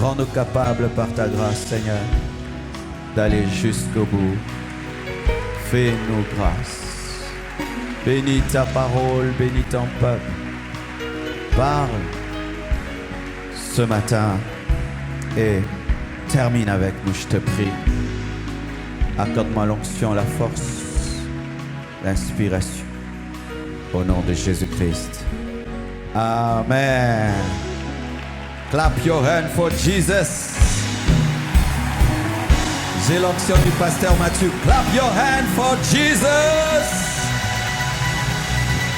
Rends-nous capables par ta grâce, Seigneur, d'aller jusqu'au bout. Fais-nous grâce. Bénis ta parole, bénis ton peuple. Parle ce matin et termine avec nous, je te prie. Accorde-moi l'onction, la force, l'inspiration. Au nom de Jésus-Christ. Amen. Clap your hand for Jesus. J'ai l'onction du pasteur Mathieu. Clap your hand for Jesus.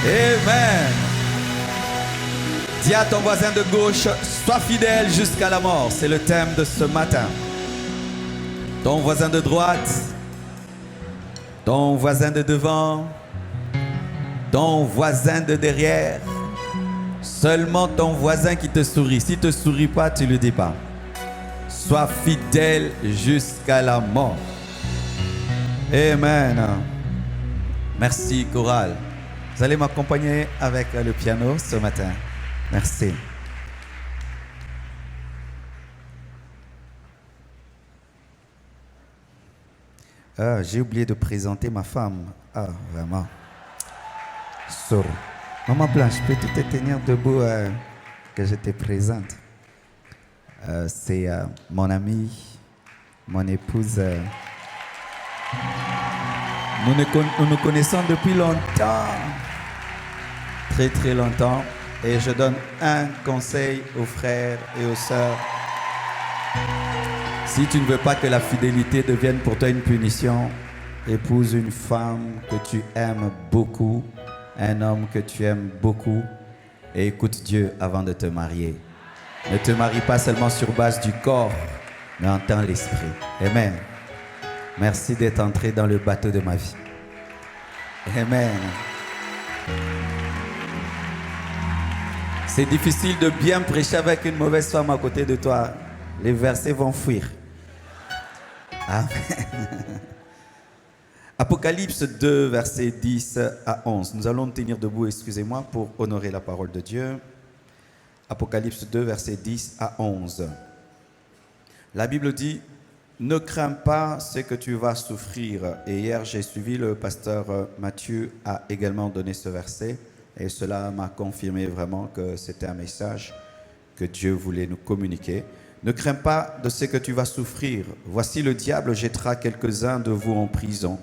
Amen. Dis à ton voisin de gauche, sois fidèle jusqu'à la mort. C'est le thème de ce matin. Ton voisin de droite, ton voisin de devant, ton voisin de derrière. Seulement ton voisin qui te sourit. S'il ne te sourit pas, tu ne le dis pas. Sois fidèle jusqu'à la mort. Amen. Merci, chorale. Vous allez m'accompagner avec le piano ce matin. Merci. J'ai oublié de présenter ma femme. Ah, vraiment. Sorry. Maman Blanche, peux-tu te tenir debout que je te présente? C'est mon amie, mon épouse. Nous nous connaissons depuis longtemps. Très très longtemps. Et je donne un conseil aux frères et aux sœurs. Si tu ne veux pas que la fidélité devienne pour toi une punition, épouse une femme que tu aimes beaucoup, un homme que tu aimes beaucoup, et écoute Dieu avant de te marier. Ne te marie pas seulement sur base du corps, mais entends l'esprit. Amen. Merci d'être entré dans le bateau de ma vie. Amen. C'est difficile de bien prêcher avec une mauvaise femme à côté de toi. Les versets vont fuir. Amen. Apocalypse 2, versets 10 à 11. Nous allons nous tenir debout, excusez-moi, pour honorer la parole de Dieu. Apocalypse 2, versets 10 à 11. La Bible dit, « Ne crains pas ce que tu vas souffrir. » Et hier, j'ai suivi le pasteur Mathieu a également donné ce verset. Et cela m'a confirmé vraiment que c'était un message que Dieu voulait nous communiquer. « Ne crains pas de ce que tu vas souffrir. Voici le diable jettera quelques-uns de vous en prison,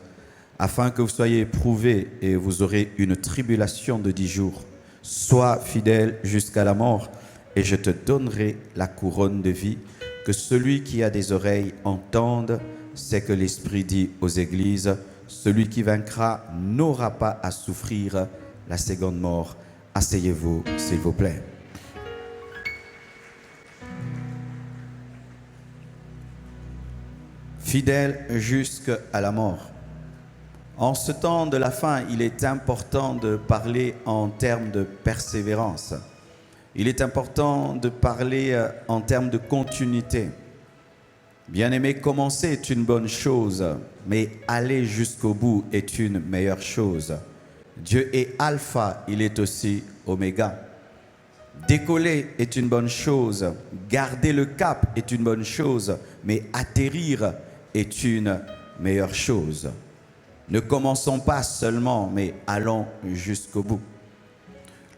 afin que vous soyez éprouvés et vous aurez une tribulation de 10 jours. Sois fidèle jusqu'à la mort et je te donnerai la couronne de vie. Que celui qui a des oreilles entende ce que l'Esprit dit aux églises. Celui qui vaincra n'aura pas à souffrir la seconde mort. » Asseyez-vous, s'il vous plaît. Fidèle jusqu'à la mort. En ce temps de la fin, il est important de parler en termes de persévérance. Il est important de parler en termes de continuité. Bien-aimé, commencer est une bonne chose, mais aller jusqu'au bout est une meilleure chose. Dieu est alpha, il est aussi oméga. Décoller est une bonne chose, garder le cap est une bonne chose, mais atterrir est une meilleure chose. Ne commençons pas seulement, mais allons jusqu'au bout.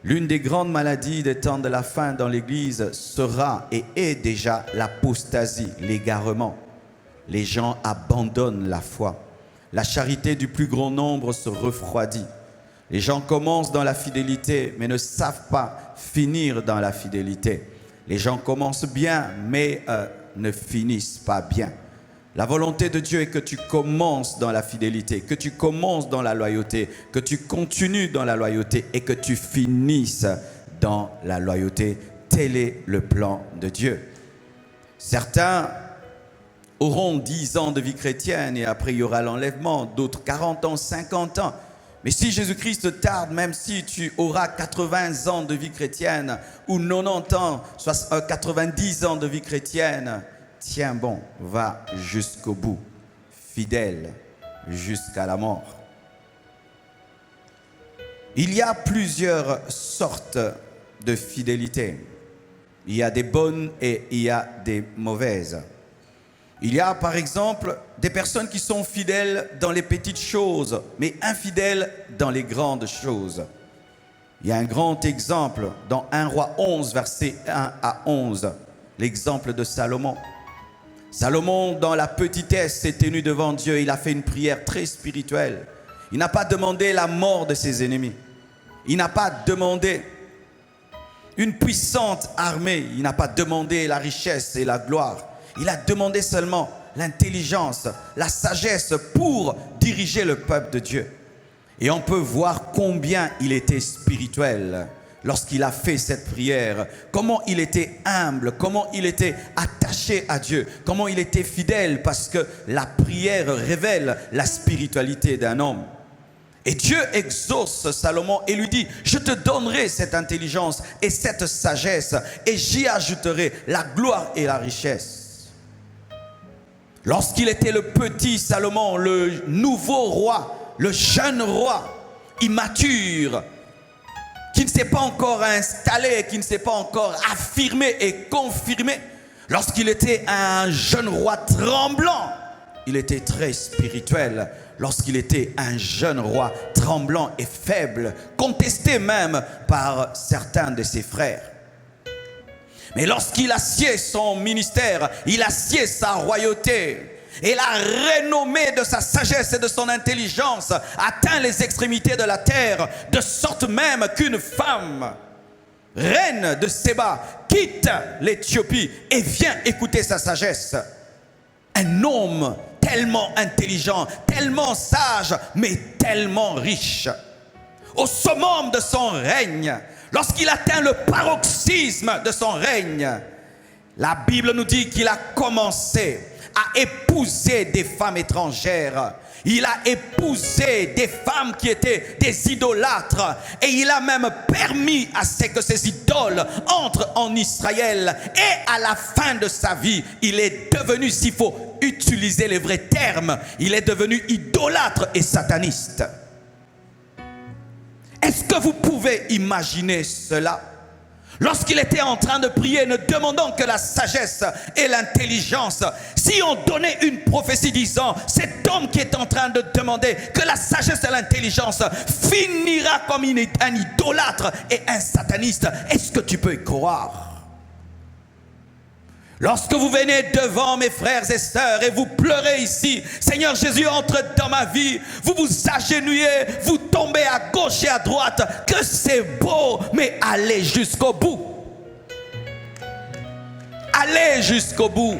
L'une des grandes maladies des temps de la fin dans l'Église sera et est déjà l'apostasie, l'égarement. Les gens abandonnent la foi. La charité du plus grand nombre se refroidit. Les gens commencent dans la fidélité, mais ne savent pas finir dans la fidélité. Les gens commencent bien, mais ne finissent pas bien. La volonté de Dieu est que tu commences dans la fidélité, que tu commences dans la loyauté, que tu continues dans la loyauté et que tu finisses dans la loyauté. Tel est le plan de Dieu. Certains auront 10 ans de vie chrétienne et après il y aura l'enlèvement, d'autres 40 ans, 50 ans. Mais si Jésus-Christ tarde, même si tu auras 80 ans de vie chrétienne ou 90 ans, 90 ans de vie chrétienne, tiens bon, va jusqu'au bout, fidèle jusqu'à la mort. Il y a plusieurs sortes de fidélité. Il y a des bonnes et il y a des mauvaises. Il y a par exemple des personnes qui sont fidèles dans les petites choses, mais infidèles dans les grandes choses. Il y a un grand exemple dans 1 Roi 11, versets 1 à 11, l'exemple de Salomon. Salomon, dans la petitesse, s'est tenu devant Dieu. Il a fait une prière très spirituelle. Il n'a pas demandé la mort de ses ennemis. Il n'a pas demandé une puissante armée. Il n'a pas demandé la richesse et la gloire. Il a demandé seulement l'intelligence, la sagesse pour diriger le peuple de Dieu. Et on peut voir combien il était spirituel lorsqu'il a fait cette prière, comment il était humble, comment il était attaché à Dieu, comment il était fidèle, parce que la prière révèle la spiritualité d'un homme. Et Dieu exauce Salomon et lui dit, je te donnerai cette intelligence et cette sagesse et j'y ajouterai la gloire et la richesse. Lorsqu'il était le petit Salomon, le nouveau roi, le jeune roi, immature, qui ne s'est pas encore installé, qui ne s'est pas encore affirmé et confirmé, lorsqu'il était un jeune roi tremblant, il était très spirituel. Lorsqu'il était un jeune roi tremblant et faible, contesté même par certains de ses frères. Mais lorsqu'il assied son ministère, il assied sa royauté, et la renommée de sa sagesse et de son intelligence atteint les extrémités de la terre, de sorte même qu'une femme, reine de Séba, quitte l'Éthiopie et vient écouter sa sagesse. Un homme tellement intelligent, tellement sage, mais tellement riche. Au summum de son règne, lorsqu'il atteint le paroxysme de son règne, la Bible nous dit qu'il a commencé à épouser des femmes étrangères. Il a épousé des femmes qui étaient des idolâtres et il a même permis à ce que ces idoles entrent en Israël. Et à la fin de sa vie, il est devenu, s'il faut utiliser les vrais termes, il est devenu idolâtre et sataniste. Est-ce que vous pouvez imaginer cela? Lorsqu'il était en train de prier, ne demandant que la sagesse et l'intelligence, si on donnait une prophétie disant, cet homme qui est en train de demander que la sagesse et l'intelligence finira comme un idolâtre et un sataniste, est-ce que tu peux y croire? Lorsque vous venez devant mes frères et sœurs et vous pleurez ici, Seigneur Jésus entre dans ma vie, vous vous agenouillez, vous tombez à gauche et à droite, que c'est beau, mais allez jusqu'au bout. Allez jusqu'au bout.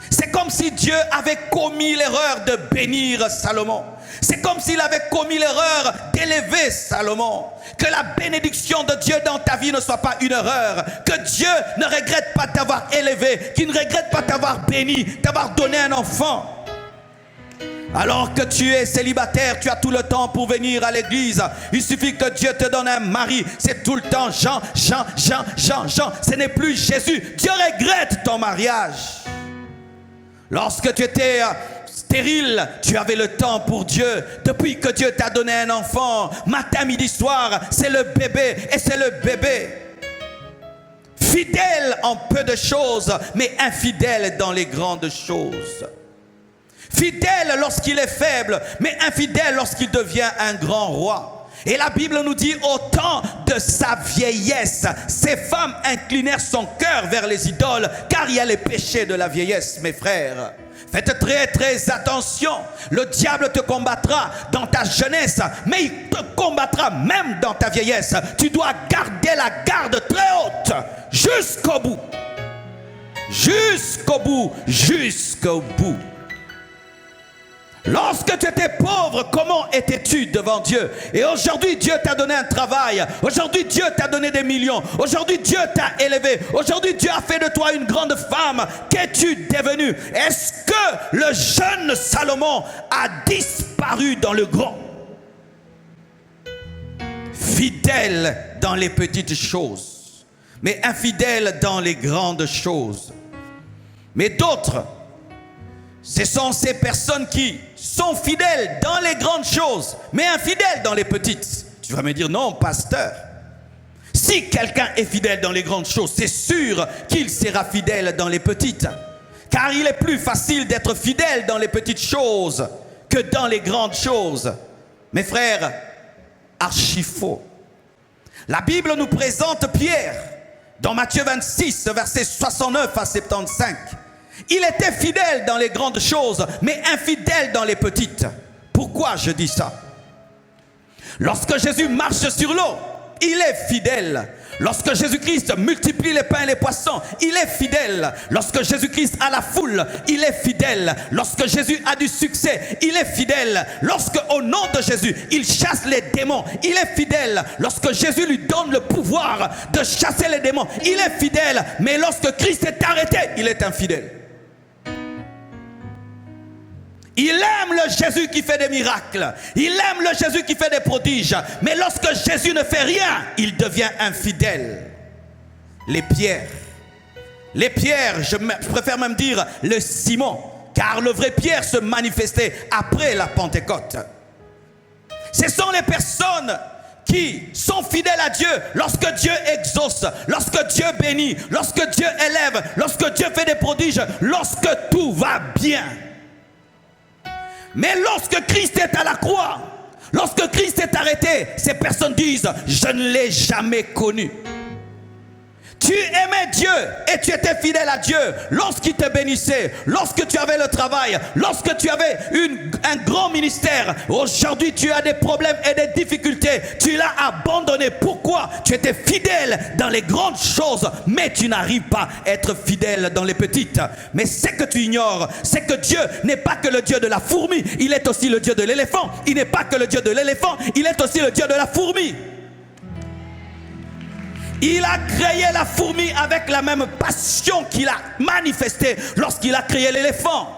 C'est comme si Dieu avait commis l'erreur de bénir Salomon. C'est comme s'il avait commis l'erreur d'élever Salomon. Que la bénédiction de Dieu dans ta vie ne soit pas une erreur. Que Dieu ne regrette pas t'avoir élevé, qu'il ne regrette pas t'avoir béni, t'avoir donné un enfant. Alors que tu es célibataire, tu as tout le temps pour venir à l'église. Il suffit que Dieu te donne un mari. C'est tout le temps Jean. Ce n'est plus Jésus. Dieu regrette ton mariage. Lorsque tu étais stérile, tu avais le temps pour Dieu. Depuis que Dieu t'a donné un enfant, matin, midi, soir, c'est le bébé et c'est le bébé. Fidèle en peu de choses, mais infidèle dans les grandes choses. Fidèle lorsqu'il est faible, mais infidèle lorsqu'il devient un grand roi. Et la Bible nous dit, au temps de sa vieillesse, ces femmes inclinèrent son cœur vers les idoles, car il y a les péchés de la vieillesse, mes frères. Faites très très attention, le diable te combattra dans ta jeunesse, mais il te combattra même dans ta vieillesse. Tu dois garder la garde très haute, jusqu'au bout. Jusqu'au bout, jusqu'au bout. Lorsque tu étais pauvre, comment étais-tu devant Dieu? Et aujourd'hui, Dieu t'a donné un travail. Aujourd'hui, Dieu t'a donné des millions. Aujourd'hui, Dieu t'a élevé. Aujourd'hui, Dieu a fait de toi une grande femme. Qu'es-tu devenu? Est-ce que le jeune Salomon a disparu dans le grand? Fidèle dans les petites choses, mais infidèle dans les grandes choses. Mais d'autres, ce sont ces personnes qui sont fidèles dans les grandes choses, mais infidèles dans les petites. Tu vas me dire, non, pasteur. Si Si quelqu'un est fidèle dans les grandes choses, c'est sûr qu'il sera fidèle dans les petites. Car il est plus facile d'être fidèle dans les petites choses que dans les grandes choses. Mes frères, archi faux. La Bible nous présente Pierre dans Matthieu 26, versets 69 à 75. Il était fidèle dans les grandes choses, mais infidèle dans les petites. Pourquoi je dis ça? Lorsque Jésus marche sur l'eau, il est fidèle. Lorsque Jésus-Christ multiplie les pains et les poissons, il est fidèle. Lorsque Jésus-Christ a la foule, il est fidèle. Lorsque Jésus a du succès, il est fidèle. Lorsque au nom de Jésus, il chasse les démons, il est fidèle. Lorsque Jésus lui donne le pouvoir de chasser les démons, il est fidèle. Mais lorsque Christ est arrêté, il est infidèle. Il aime le Jésus qui fait des miracles. Il aime le Jésus qui fait des prodiges. Mais lorsque Jésus ne fait rien, il devient infidèle. Les pierres, je préfère même dire le Simon, car le vrai Pierre se manifestait après la Pentecôte. Ce sont les personnes qui sont fidèles à Dieu lorsque Dieu exauce, lorsque Dieu bénit, lorsque Dieu élève, lorsque Dieu fait des prodiges, lorsque tout va bien. Mais lorsque Christ est à la croix, lorsque Christ est arrêté, ces personnes disent « Je ne l'ai jamais connu ». Tu aimais Dieu et tu étais fidèle à Dieu lorsqu'il te bénissait, lorsque tu avais le travail, lorsque tu avais un grand ministère. Aujourd'hui, tu as des problèmes et des difficultés. Tu l'as abandonné. Pourquoi? Tu étais fidèle dans les grandes choses, mais tu n'arrives pas à être fidèle dans les petites. Mais ce que tu ignores, c'est que Dieu n'est pas que le Dieu de la fourmi, il est aussi le Dieu de l'éléphant. Il n'est pas que le Dieu de l'éléphant, il est aussi le Dieu de la fourmi. Il a créé la fourmi avec la même passion qu'il a manifestée lorsqu'il a créé l'éléphant.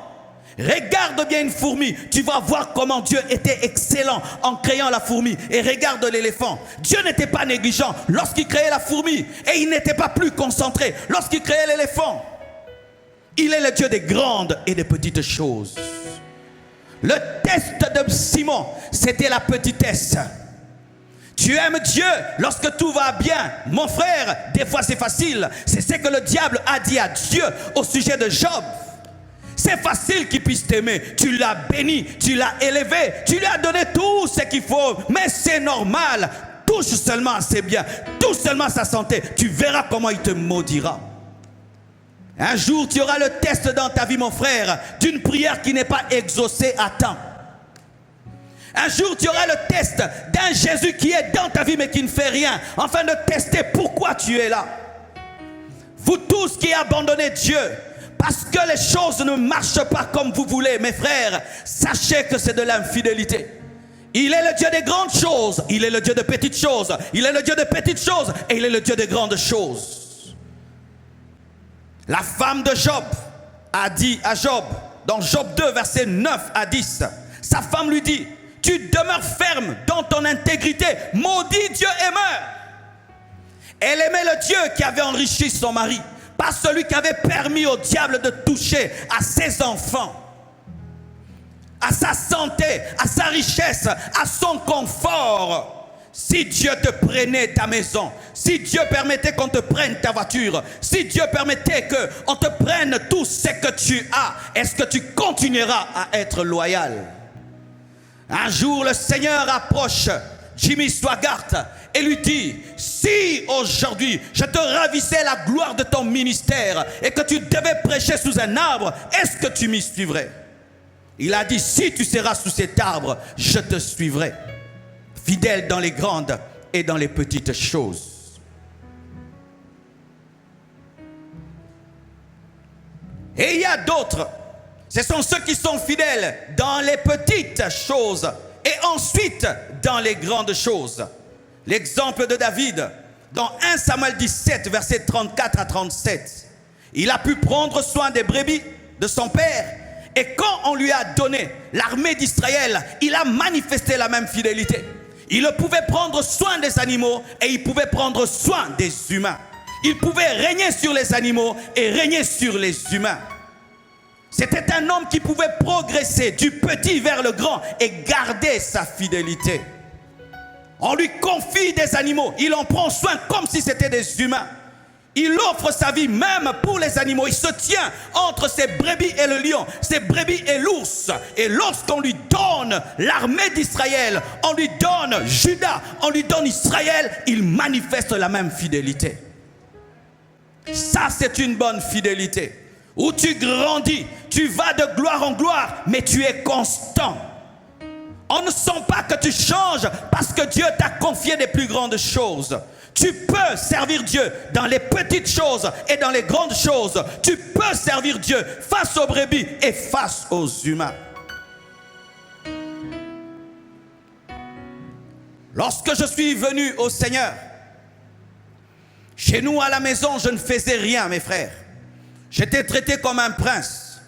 Regarde bien une fourmi, tu vas voir comment Dieu était excellent en créant la fourmi. Et regarde l'éléphant. Dieu n'était pas négligent lorsqu'il créait la fourmi. Et il n'était pas plus concentré lorsqu'il créait l'éléphant. Il est le Dieu des grandes et des petites choses. Le test de Simon, c'était la petitesse. Tu aimes Dieu lorsque tout va bien. Mon frère, des fois c'est facile. C'est ce que le diable a dit à Dieu au sujet de Job. C'est facile qu'il puisse t'aimer. Tu l'as béni, tu l'as élevé, tu lui as donné tout ce qu'il faut. Mais c'est normal. Touche seulement ses biens, touche seulement sa santé. Tu verras comment il te maudira. Un jour, tu auras le test dans ta vie, mon frère, d'une prière qui n'est pas exaucée à temps. Un jour, tu auras le test d'un Jésus qui est dans ta vie mais qui ne fait rien, afin de tester pourquoi tu es là. Vous tous qui abandonnez Dieu parce que les choses ne marchent pas comme vous voulez, mes frères, sachez que c'est de l'infidélité. Il est le Dieu des grandes choses, il est le Dieu de petites choses, il est le Dieu de petites choses et il est le Dieu des grandes choses. La femme de Job a dit à Job, dans Job 2, versets 9 à 10, sa femme lui dit: tu demeures ferme dans ton intégrité, maudit Dieu et meurs. Elle aimait le Dieu qui avait enrichi son mari, pas celui qui avait permis au diable de toucher à ses enfants, à sa santé, à sa richesse, à son confort. Si Dieu te prenait ta maison, si Dieu permettait qu'on te prenne ta voiture, si Dieu permettait qu'on te prenne tout ce que tu as, est-ce que tu continueras à être loyal? Un jour, le Seigneur approche Jimmy Swaggart et lui dit: si aujourd'hui je te ravissais la gloire de ton ministère et que tu devais prêcher sous un arbre, est-ce que tu m'y suivrais? Il a dit: si tu seras sous cet arbre, je te suivrai. Fidèle dans les grandes et dans les petites choses. Et il y a d'autres. Ce sont ceux qui sont fidèles dans les petites choses et ensuite dans les grandes choses. L'exemple de David, dans 1 Samuel 17, versets 34 à 37. Il a pu prendre soin des brebis de son père. Et quand on lui a donné l'armée d'Israël, il a manifesté la même fidélité. Il pouvait prendre soin des animaux et il pouvait prendre soin des humains. Il pouvait régner sur les animaux et régner sur les humains. C'était un homme qui pouvait progresser du petit vers le grand et garder sa fidélité. On lui confie des animaux. Il en prend soin comme si c'était des humains. Il offre sa vie même pour les animaux. Il se tient entre ses brebis et le lion, ses brebis et l'ours. Et lorsqu'on lui donne l'armée d'Israël, on lui donne Juda, on lui donne Israël, il manifeste la même fidélité. Ça, c'est une bonne fidélité. Où tu grandis, tu vas de gloire en gloire, mais tu es constant. On ne sent pas que tu changes parce que Dieu t'a confié des plus grandes choses. Tu peux servir Dieu dans les petites choses et dans les grandes choses. Tu peux servir Dieu face aux brebis et face aux humains. Lorsque je suis venu au Seigneur, chez nous à la maison, je ne faisais rien, mes frères. J'étais traité comme un prince.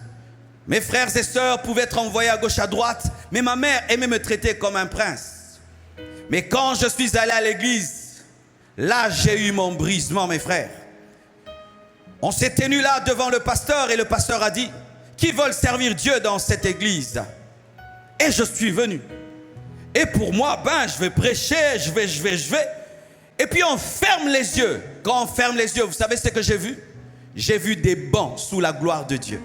Mes frères et sœurs pouvaient être envoyés à gauche, à droite, mais ma mère aimait me traiter comme un prince. Mais quand je suis allé à l'église, là j'ai eu mon brisement, mes frères. On s'est tenu là devant le pasteur et le pasteur a dit, qui veulent servir Dieu dans cette église? Et je suis venu. Et pour moi, je vais prêcher, je vais. Et puis on ferme les yeux. Quand on ferme les yeux, vous savez ce que j'ai vu? J'ai vu des bancs sous la gloire de Dieu.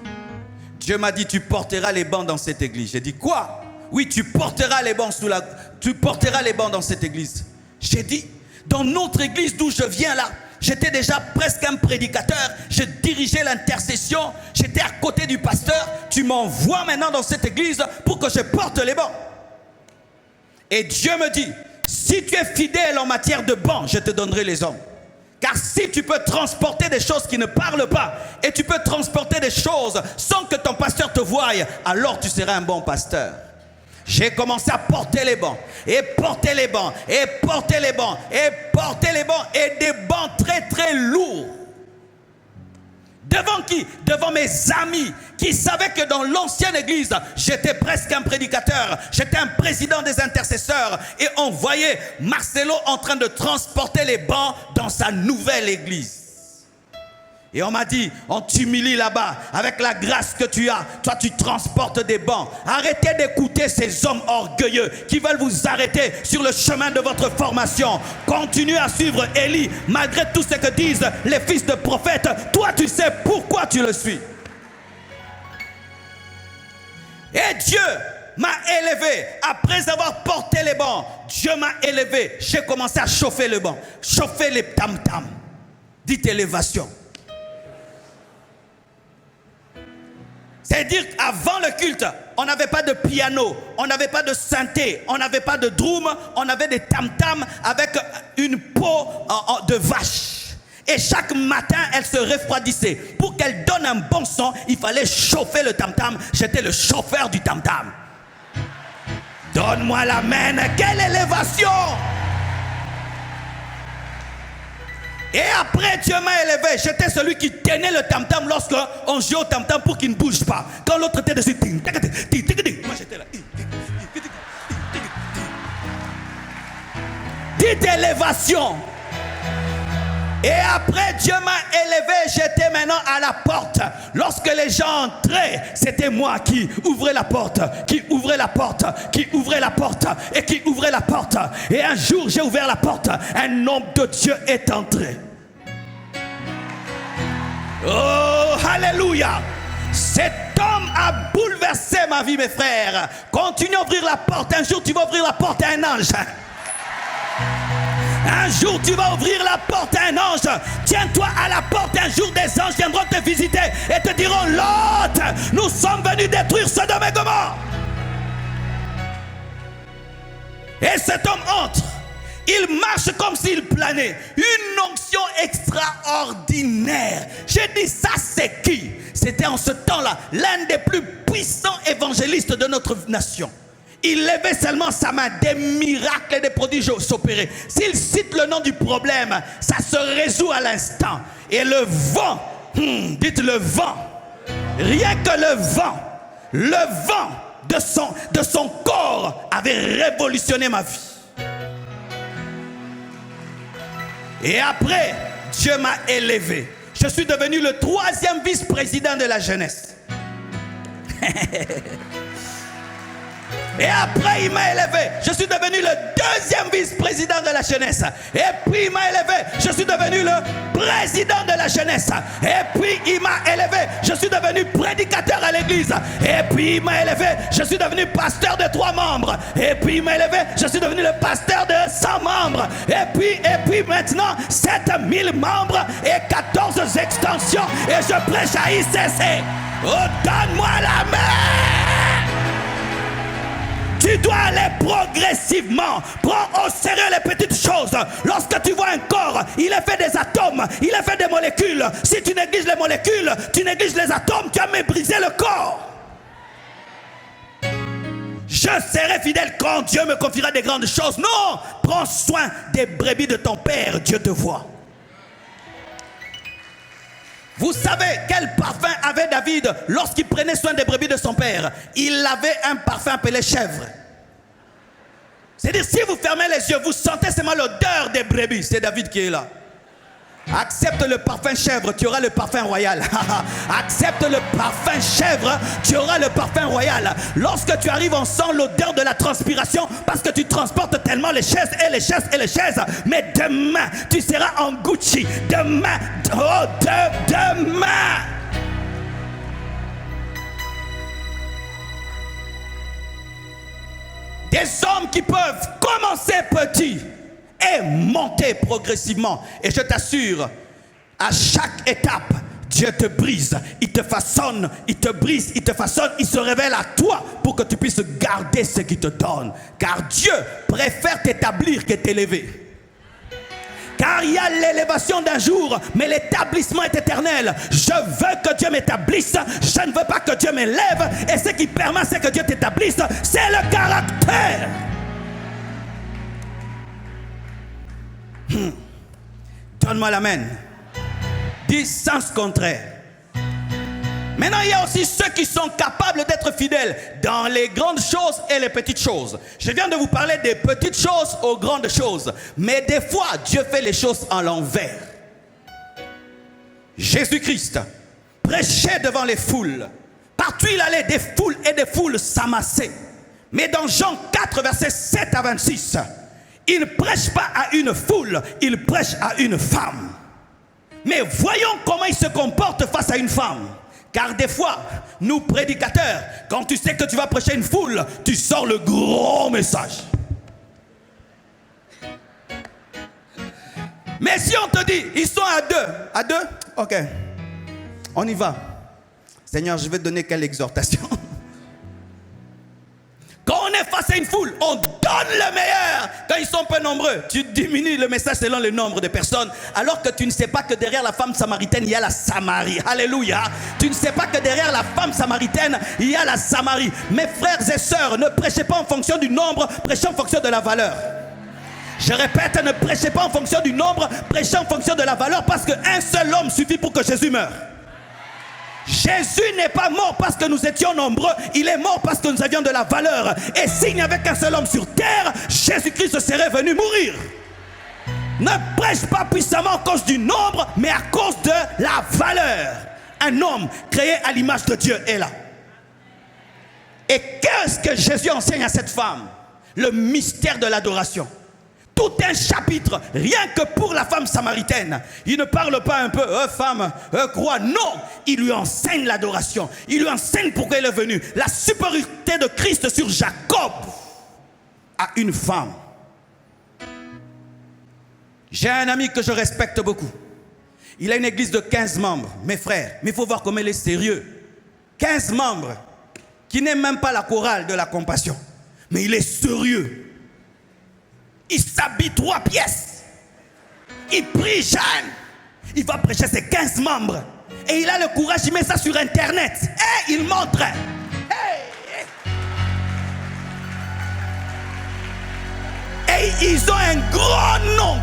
Dieu m'a dit, tu porteras les bancs dans cette église. J'ai dit, quoi? Oui, tu porteras les bancs dans cette église. J'ai dit, dans notre église d'où je viens là, j'étais déjà presque un prédicateur. Je dirigeais l'intercession. J'étais à côté du pasteur. Tu m'envoies maintenant dans cette église pour que je porte les bancs. Et Dieu me dit, si tu es fidèle en matière de bancs, je te donnerai les hommes. Car si tu peux transporter des choses qui ne parlent pas, et tu peux transporter des choses sans que ton pasteur te voie, alors tu seras un bon pasteur. J'ai commencé à porter les bancs, et porter les bancs, et porter les bancs, et porter les bancs, et des bancs très très lourds. Devant qui? Devant mes amis qui savaient que dans l'ancienne église, j'étais presque un prédicateur, j'étais un président des intercesseurs et on voyait Marcelo en train de transporter les bancs dans sa nouvelle église. Et on m'a dit, on t'humilie là-bas, avec la grâce que tu as, toi tu transportes des bancs. Arrêtez d'écouter ces hommes orgueilleux qui veulent vous arrêter sur le chemin de votre formation. Continuez à suivre Élie, malgré tout ce que disent les fils de prophètes. Toi tu sais pourquoi tu le suis. Et Dieu m'a élevé, après avoir porté les bancs, Dieu m'a élevé. J'ai commencé à chauffer le banc, chauffer les tam-tams. Dites élévation. C'est-à-dire qu'avant le culte, on n'avait pas de piano, on n'avait pas de synthé, on n'avait pas de drum, on avait des tam-tams avec une peau de vache. Et chaque matin, elle se refroidissait. Pour qu'elle donne un bon son, il fallait chauffer le tam-tam. J'étais le chauffeur du tam-tam. Donne-moi la main, quelle élévation! Et après, Dieu m'a élevé. J'étais celui qui tenait le tam-tam lorsqu'on jouait au tam-tam pour qu'il ne bouge pas. Quand l'autre était dessus, moi j'étais là. Dites élévation. Et après, Dieu m'a élevé. J'étais maintenant à la porte. Lorsque les gens entraient, c'était moi qui ouvrais la porte, qui ouvrais la porte, qui ouvrais la porte et qui ouvrais la porte. Et un jour, j'ai ouvert la porte. Un homme de Dieu est entré. Oh, alléluia! Cet homme a bouleversé ma vie, mes frères. Continue à ouvrir la porte. Un jour, tu vas ouvrir la porte à un ange. Un jour, tu vas ouvrir la porte à un ange. Tiens-toi à la porte. Un jour, des anges viendront te visiter et te diront, Lot, nous sommes venus détruire Sodome et Gomorrhe. Et cet homme entre. Il marche comme s'il planait. Une onction extraordinaire. J'ai dit, ça c'est qui? C'était en ce temps-là l'un des plus puissants évangélistes de notre nation. Il levait seulement sa main, des miracles et des prodiges s'opéraient. S'il cite le nom du problème, ça se résout à l'instant. Et le vent, dites le vent, rien que le vent de son corps avait révolutionné ma vie. Et après, Dieu m'a élevé. Je suis devenu le 3e vice-président de la jeunesse. Et après, il m'a élevé. Je suis devenu le deuxième vice-président de la jeunesse. Et puis, il m'a élevé. Je suis devenu le président de la jeunesse. Et puis, il m'a élevé. Je suis devenu prédicateur à l'église. Et puis, il m'a élevé. Je suis devenu pasteur de 3 membres. Et puis, il m'a élevé. Je suis devenu le pasteur de 100 membres. Et puis maintenant, 7000 membres et 14 extensions. Et je prêche à ICC. Oh, donne-moi la main! Tu dois aller progressivement. Prends au sérieux les petites choses. Lorsque tu vois un corps, il est fait des atomes, il est fait des molécules. Si tu négliges les molécules, tu négliges les atomes, tu as méprisé le corps. Je serai fidèle quand Dieu me confiera des grandes choses. Non, prends soin des brebis de ton Père, Dieu te voit. Vous savez quel parfum avait David lorsqu'il prenait soin des brebis de son père? Il avait un parfum appelé chèvre. C'est-à-dire, si vous fermez les yeux, vous sentez seulement l'odeur des brebis. C'est David qui est là. Accepte le parfum chèvre, tu auras le parfum royal. Accepte le parfum chèvre, tu auras le parfum royal. Lorsque tu arrives, on sent l'odeur de la transpiration parce que tu transportes tellement les chaises et les chaises et les chaises. Mais demain, tu seras en Gucci. Demain, demain. Des hommes qui peuvent commencer petits et monter progressivement. Et je t'assure, à chaque étape, Dieu te brise, il te façonne, il te brise, il te façonne, il se révèle à toi pour que tu puisses garder ce qu'il te donne. Car Dieu préfère t'établir que t'élever. Car il y a l'élévation d'un jour, mais l'établissement est éternel. Je veux que Dieu m'établisse, je ne veux pas que Dieu m'élève. Et ce qui permet, c'est que Dieu t'établisse, c'est le caractère. Donne-moi l'amen. Dis sens contraire. Maintenant, il y a aussi ceux qui sont capables d'être fidèles dans les grandes choses et les petites choses. Je viens de vous parler des petites choses aux grandes choses. Mais des fois, Dieu fait les choses en l'envers. Jésus-Christ prêchait devant les foules. Partout il allait, des foules et des foules s'amassaient. Mais dans Jean 4, versets 7 à 26, il ne prêche pas à une foule, il prêche à une femme. Mais voyons comment il se comporte face à une femme. Car des fois, nous prédicateurs, quand tu sais que tu vas prêcher une foule, tu sors le gros message. Mais si on te dit, ils sont à deux, ok, on y va. Seigneur, je vais te donner quelle exhortation? Quand on est face à une foule, on donne le meilleur. Quand ils sont peu nombreux, tu diminues le message selon le nombre de personnes. Alors que tu ne sais pas que derrière la femme samaritaine, il y a la Samarie. Alléluia. Tu ne sais pas que derrière la femme samaritaine, il y a la Samarie. Mes frères et sœurs, ne prêchez pas en fonction du nombre, prêchez en fonction de la valeur. Je répète, ne prêchez pas en fonction du nombre, prêchez en fonction de la valeur, parce qu'un seul homme suffit pour que Jésus meure. Jésus n'est pas mort parce que nous étions nombreux, il est mort parce que nous avions de la valeur. Et s'il n'y avait qu'un seul homme sur terre, Jésus-Christ serait venu mourir. Ne prêche pas puissamment à cause du nombre, mais à cause de la valeur. Un homme créé à l'image de Dieu est là. Et qu'est-ce que Jésus enseigne à cette femme? Le mystère de l'adoration. Tout un chapitre, rien que pour la femme samaritaine. Il ne parle pas un peu, femme, croix. Non, il lui enseigne l'adoration. Il lui enseigne pourquoi il est venu. La supériorité de Christ sur Jacob à une femme. J'ai un ami que je respecte beaucoup. Il a une église de 15 membres, mes frères. Mais il faut voir comment il est sérieux. 15 membres qui n'aiment même pas la chorale de la compassion. Mais il est sérieux. Il s'habille 3 pièces. Il prie jeune. Il va prêcher ses 15 membres. Et il a le courage, il met ça sur internet. Et il montre. Et ils ont un grand nom.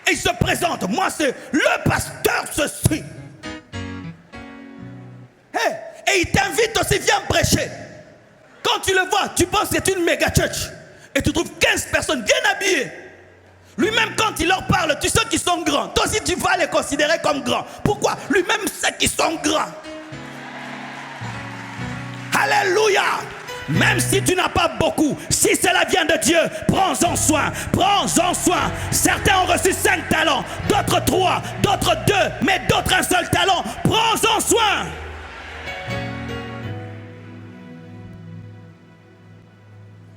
Et ils se présentent. Moi, c'est le pasteur ceci. Et il t'invite aussi, viens prêcher. Quand tu le vois, tu penses que c'est une méga church. Et tu trouves 15 personnes bien habillées. Lui-même, quand il leur parle, tu sais qu'ils sont grands. Toi aussi, tu vas les considérer comme grands. Pourquoi? Lui-même sait qu'ils sont grands. Alléluia. Même si tu n'as pas beaucoup, si cela vient de Dieu, prends-en soin, prends-en soin. Certains ont reçu 5 talents, d'autres 3, d'autres 2, mais d'autres un seul talent. Prends-en soin.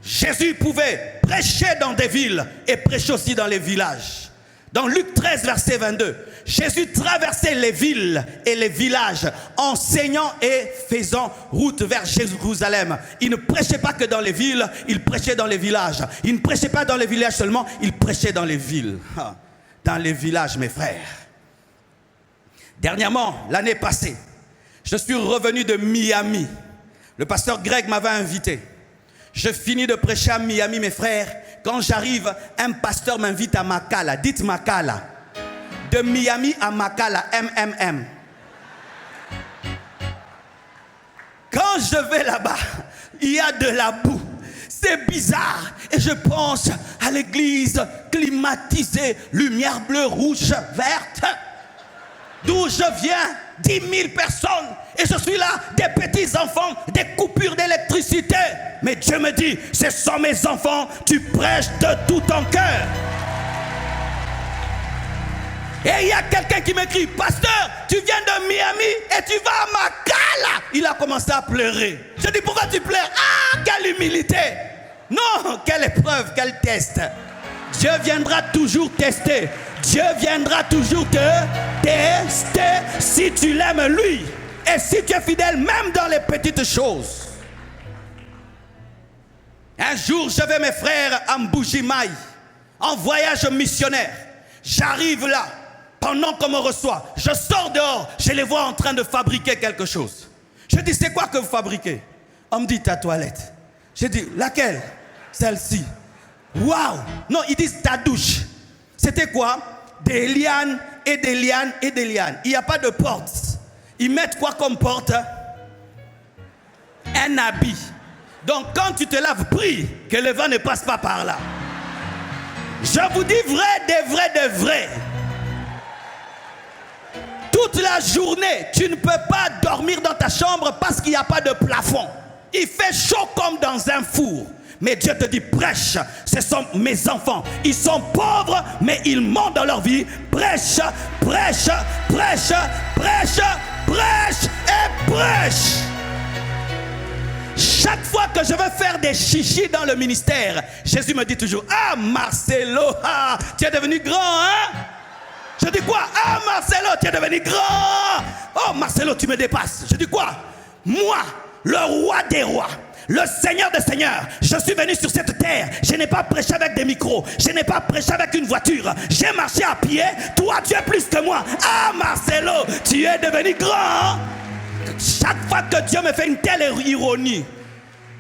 Jésus pouvait prêcher dans des villes et prêcher aussi dans les villages. Dans Luc 13, verset 22, Jésus traversait les villes et les villages, enseignant et faisant route vers Jérusalem. Il ne prêchait pas que dans les villes, il prêchait dans les villages. Il ne prêchait pas dans les villages seulement, il prêchait dans les villes. Dans les villages, mes frères. Dernièrement, l'année passée, je suis revenu de Miami. Le pasteur Greg m'avait invité. Je finis de prêcher à Miami, mes frères. Quand j'arrive, un pasteur m'invite à Makala. Dites Makala. De Miami à Makala, MMM. Quand je vais là-bas, il y a de la boue. C'est bizarre. Et je pense à l'église climatisée, lumière bleue, rouge, verte. D'où je viens, 10 000 personnes. Et je suis là, des petits enfants, des coupures d'électricité. Mais Dieu me dit, ce sont mes enfants, tu prêches de tout ton cœur. Et il y a quelqu'un qui m'écrit, pasteur, tu viens de Miami et tu vas à Makala. Il a commencé à pleurer. Je dis, pourquoi tu pleures? Ah, quelle humilité. Non, quelle épreuve, quel test. Dieu viendra toujours tester. Dieu viendra toujours te tester si tu l'aimes lui. Et si tu es fidèle même dans les petites choses. Un jour, je vais mes frères à Mbujimaï, en voyage missionnaire. J'arrive là, pendant qu'on me reçoit, je sors dehors, je les vois en train de fabriquer quelque chose. Je dis, c'est quoi que vous fabriquez? On me dit, ta toilette. Je dis, laquelle? Celle-ci. Waouh! Non, ils disent ta douche. C'était quoi? Des lianes et des lianes et des lianes. Il n'y a pas de porte. Ils mettent quoi comme porte? Un habit. Donc quand tu te laves, prie que le vent ne passe pas par là. Je vous dis vrai, des vrais. Toute la journée, tu ne peux pas dormir dans ta chambre parce qu'il n'y a pas de plafond. Il fait chaud comme dans un four. Mais Dieu te dit, prêche, ce sont mes enfants. Ils sont pauvres, mais ils montent dans leur vie. Prêche, prêche, prêche, prêche, prêche et prêche. Chaque fois que je veux faire des chichis dans le ministère, Jésus me dit toujours, ah Marcelo, ah, tu es devenu grand, hein? Je dis quoi? Ah Marcelo, tu es devenu grand. Oh Marcelo, tu me dépasses. Je dis quoi? Moi, le roi des rois, le Seigneur des seigneurs, je suis venu sur cette terre. Je n'ai pas prêché avec des micros. Je n'ai pas prêché avec une voiture. J'ai marché à pied. Toi, tu es plus que moi. Ah, Marcelo, tu es devenu grand. Chaque fois que Dieu me fait une telle ironie,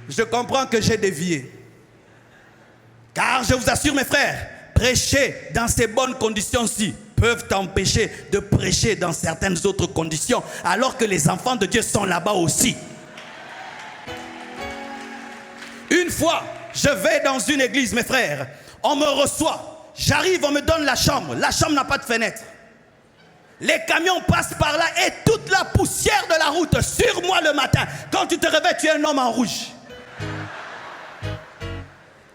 je comprends que j'ai dévié. Car je vous assure, mes frères, prêcher dans ces bonnes conditions-ci peuvent t'empêcher de prêcher dans certaines autres conditions, alors que les enfants de Dieu sont là-bas aussi. Une fois, je vais dans une église, mes frères, on me reçoit, j'arrive, on me donne la chambre n'a pas de fenêtre. Les camions passent par là et toute la poussière de la route sur moi le matin. Quand tu te réveilles, tu es un homme en rouge.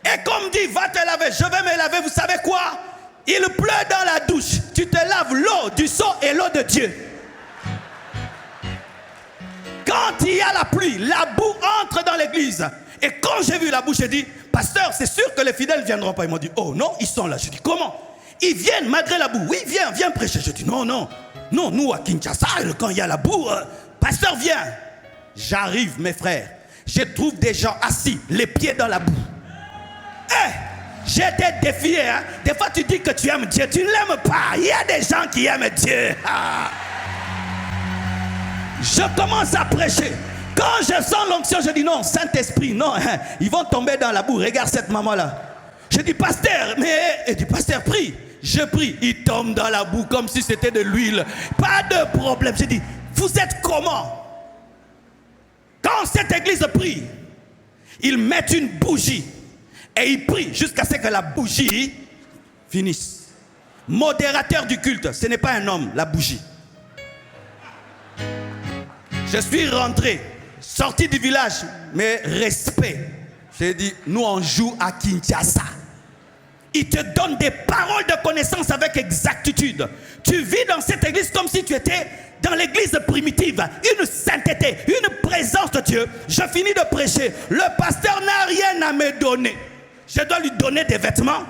Et comme dit, va te laver, je vais me laver, vous savez quoi? Il pleut dans la douche, tu te laves l'eau du sang et l'eau de Dieu. Quand il y a la pluie, la boue entre dans l'église. Et quand j'ai vu la boue, j'ai dit, pasteur, c'est sûr que les fidèles ne viendront pas. Ils m'ont dit, oh non, ils sont là. Je dis, comment? Ils viennent malgré la boue. Oui, viens prêcher. Je dis, non, nous à Kinshasa, quand il y a la boue, pasteur, viens. J'arrive, mes frères. Je trouve des gens assis, les pieds dans la boue. J'étais défié. Hein? Des fois, tu dis que tu aimes Dieu, tu ne l'aimes pas. Il y a des gens qui aiment Dieu. Ah. Je commence à prêcher. Quand je sens l'onction, je dis non, Saint-Esprit, non, hein, ils vont tomber dans la boue. Regarde cette maman-là. Je dis, pasteur, il dit, pasteur, prie. Je prie, il tombe dans la boue comme si c'était de l'huile. Pas de problème. Je dis, vous êtes comment? Quand cette église prie, ils mettent une bougie et ils prient jusqu'à ce que la bougie finisse. Modérateur du culte, ce n'est pas un homme, la bougie. Je suis rentré. sorti du village, mais respect. J'ai dit, nous on joue à Kinshasa. Il te donne des paroles de connaissance avec exactitude. Tu vis dans cette église comme si tu étais dans l'église primitive. Une sainteté, une présence de Dieu. Je finis de prêcher. Le pasteur n'a rien à me donner. Je dois lui donner des vêtements.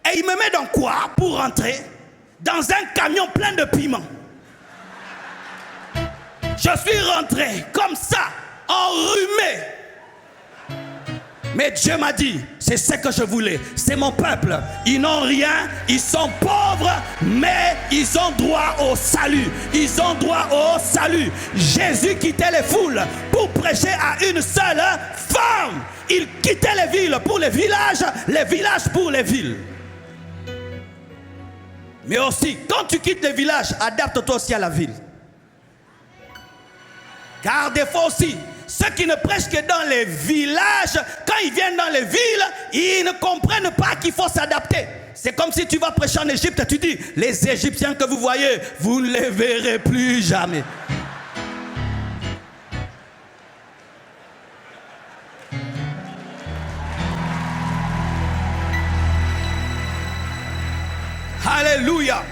Et il me met dans quoi pour rentrer? Dans un camion plein de piments. Je suis rentré comme ça, enrhumé. Mais Dieu m'a dit, c'est ce que je voulais. C'est mon peuple. Ils n'ont rien, ils sont pauvres, mais ils ont droit au salut. Ils ont droit au salut. Jésus quittait les foules pour prêcher à une seule femme. Il quittait les villes pour les villages pour les villes. Mais aussi, quand tu quittes les villages, adapte-toi aussi à la ville. Car des fois aussi, ceux qui ne prêchent que dans les villages, quand ils viennent dans les villes, ils ne comprennent pas qu'il faut s'adapter. C'est comme si tu vas prêcher en Égypte et tu dis, les Égyptiens que vous voyez, vous ne les verrez plus jamais. Alléluia.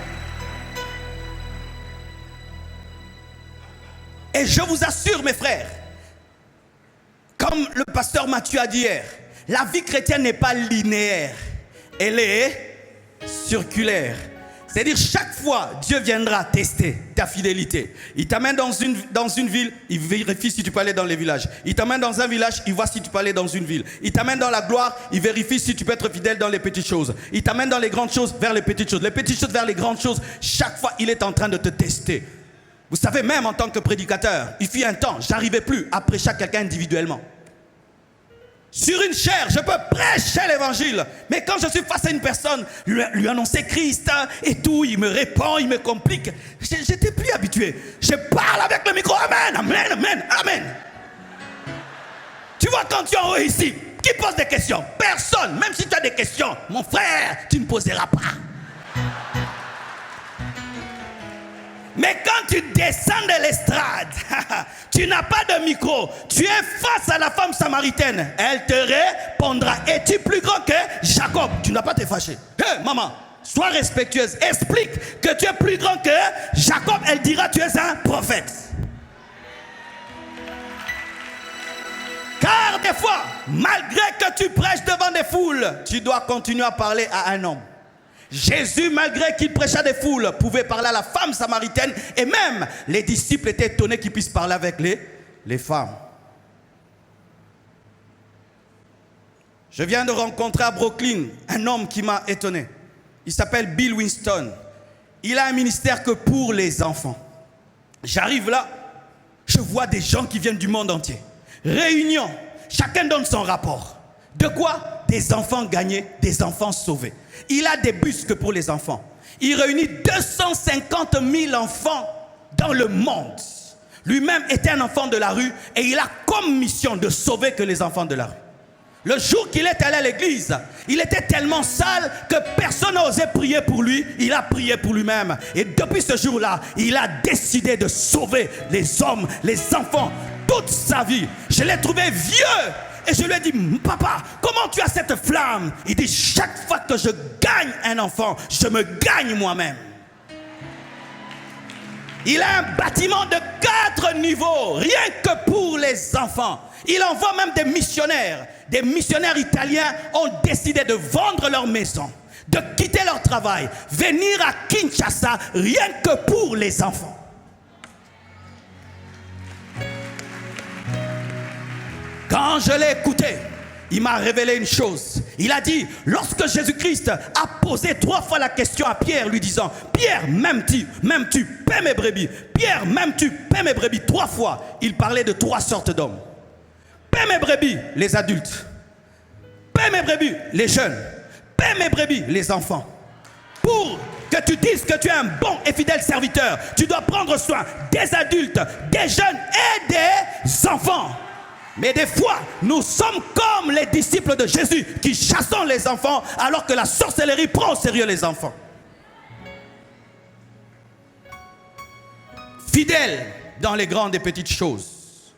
Et je vous assure, mes frères, comme le pasteur Mathieu a dit hier, la vie chrétienne n'est pas linéaire, elle est circulaire. C'est-à-dire chaque fois, Dieu viendra tester ta fidélité. Il t'amène dans une ville, il vérifie si tu peux aller dans les villages. Il t'amène dans un village, il voit si tu peux aller dans une ville. Il t'amène dans la gloire, il vérifie si tu peux être fidèle dans les petites choses. Il t'amène dans les grandes choses vers les petites choses. Les petites choses vers les grandes choses. Chaque fois, il est en train de te tester. Vous savez, même en tant que prédicateur, il fut un temps, j'arrivais plus à prêcher à quelqu'un individuellement. Sur une chaire, je peux prêcher l'évangile. Mais quand je suis face à une personne, lui annoncer Christ et tout, il me répond, il me complique. J'étais plus habitué. Je parle avec le micro. Amen, amen, amen, amen. Tu vois, quand tu es en haut ici, qui pose des questions? Personne. Même si tu as des questions, mon frère, tu ne poseras pas. Mais quand tu descends de l'estrade, tu n'as pas de micro, tu es face à la femme samaritaine, elle te répondra. Es-tu plus grand que Jacob? Tu n'as pas à te fâcher. Hey, maman, sois respectueuse, explique que tu es plus grand que Jacob. Elle dira tu es un prophète. Car des fois, malgré que tu prêches devant des foules, tu dois continuer à parler à un homme. Jésus, malgré qu'il prêchait à des foules, pouvait parler à la femme samaritaine. Et même, les disciples étaient étonnés qu'il puisse parler avec les femmes. Je viens de rencontrer à Brooklyn un homme qui m'a étonné. Il s'appelle Bill Winston. Il a un ministère que pour les enfants. J'arrive là, je vois des gens qui viennent du monde entier. Réunion, chacun donne son rapport. De quoi? Des enfants gagnés, des enfants sauvés. Il a des bus que pour les enfants. Il réunit 250 000 enfants dans le monde. Lui-même était un enfant de la rue et il a comme mission de sauver que les enfants de la rue. Le jour qu'il est allé à l'église, il était tellement sale que personne n'osait prier pour lui. Il a prié pour lui-même. Et depuis ce jour-là, il a décidé de sauver les hommes, les enfants, toute sa vie. Je l'ai trouvé vieux. Et je lui ai dit, papa, comment tu as cette flamme? Il dit, chaque fois que je gagne un enfant, je me gagne moi-même. Il a un bâtiment de 4 niveaux, rien que pour les enfants. Il envoie même des missionnaires. Des missionnaires italiens ont décidé de vendre leur maison, de quitter leur travail, venir à Kinshasa, rien que pour les enfants. Quand je l'ai écouté, il m'a révélé une chose. Il a dit, lorsque Jésus-Christ a posé 3 fois la question à Pierre, lui disant, Pierre, m'aimes-tu, paie mes brebis. Pierre, m'aimes-tu, paie mes brebis. 3 fois, il parlait de 3 sortes d'hommes. Paie mes brebis, les adultes. Paie mes brebis, les jeunes. Paie mes brebis, les enfants. Pour que tu dises que tu es un bon et fidèle serviteur, tu dois prendre soin des adultes, des jeunes et des enfants. Mais des fois, nous sommes comme les disciples de Jésus qui chassons les enfants alors que la sorcellerie prend au sérieux les enfants. Fidèle dans les grandes et petites choses.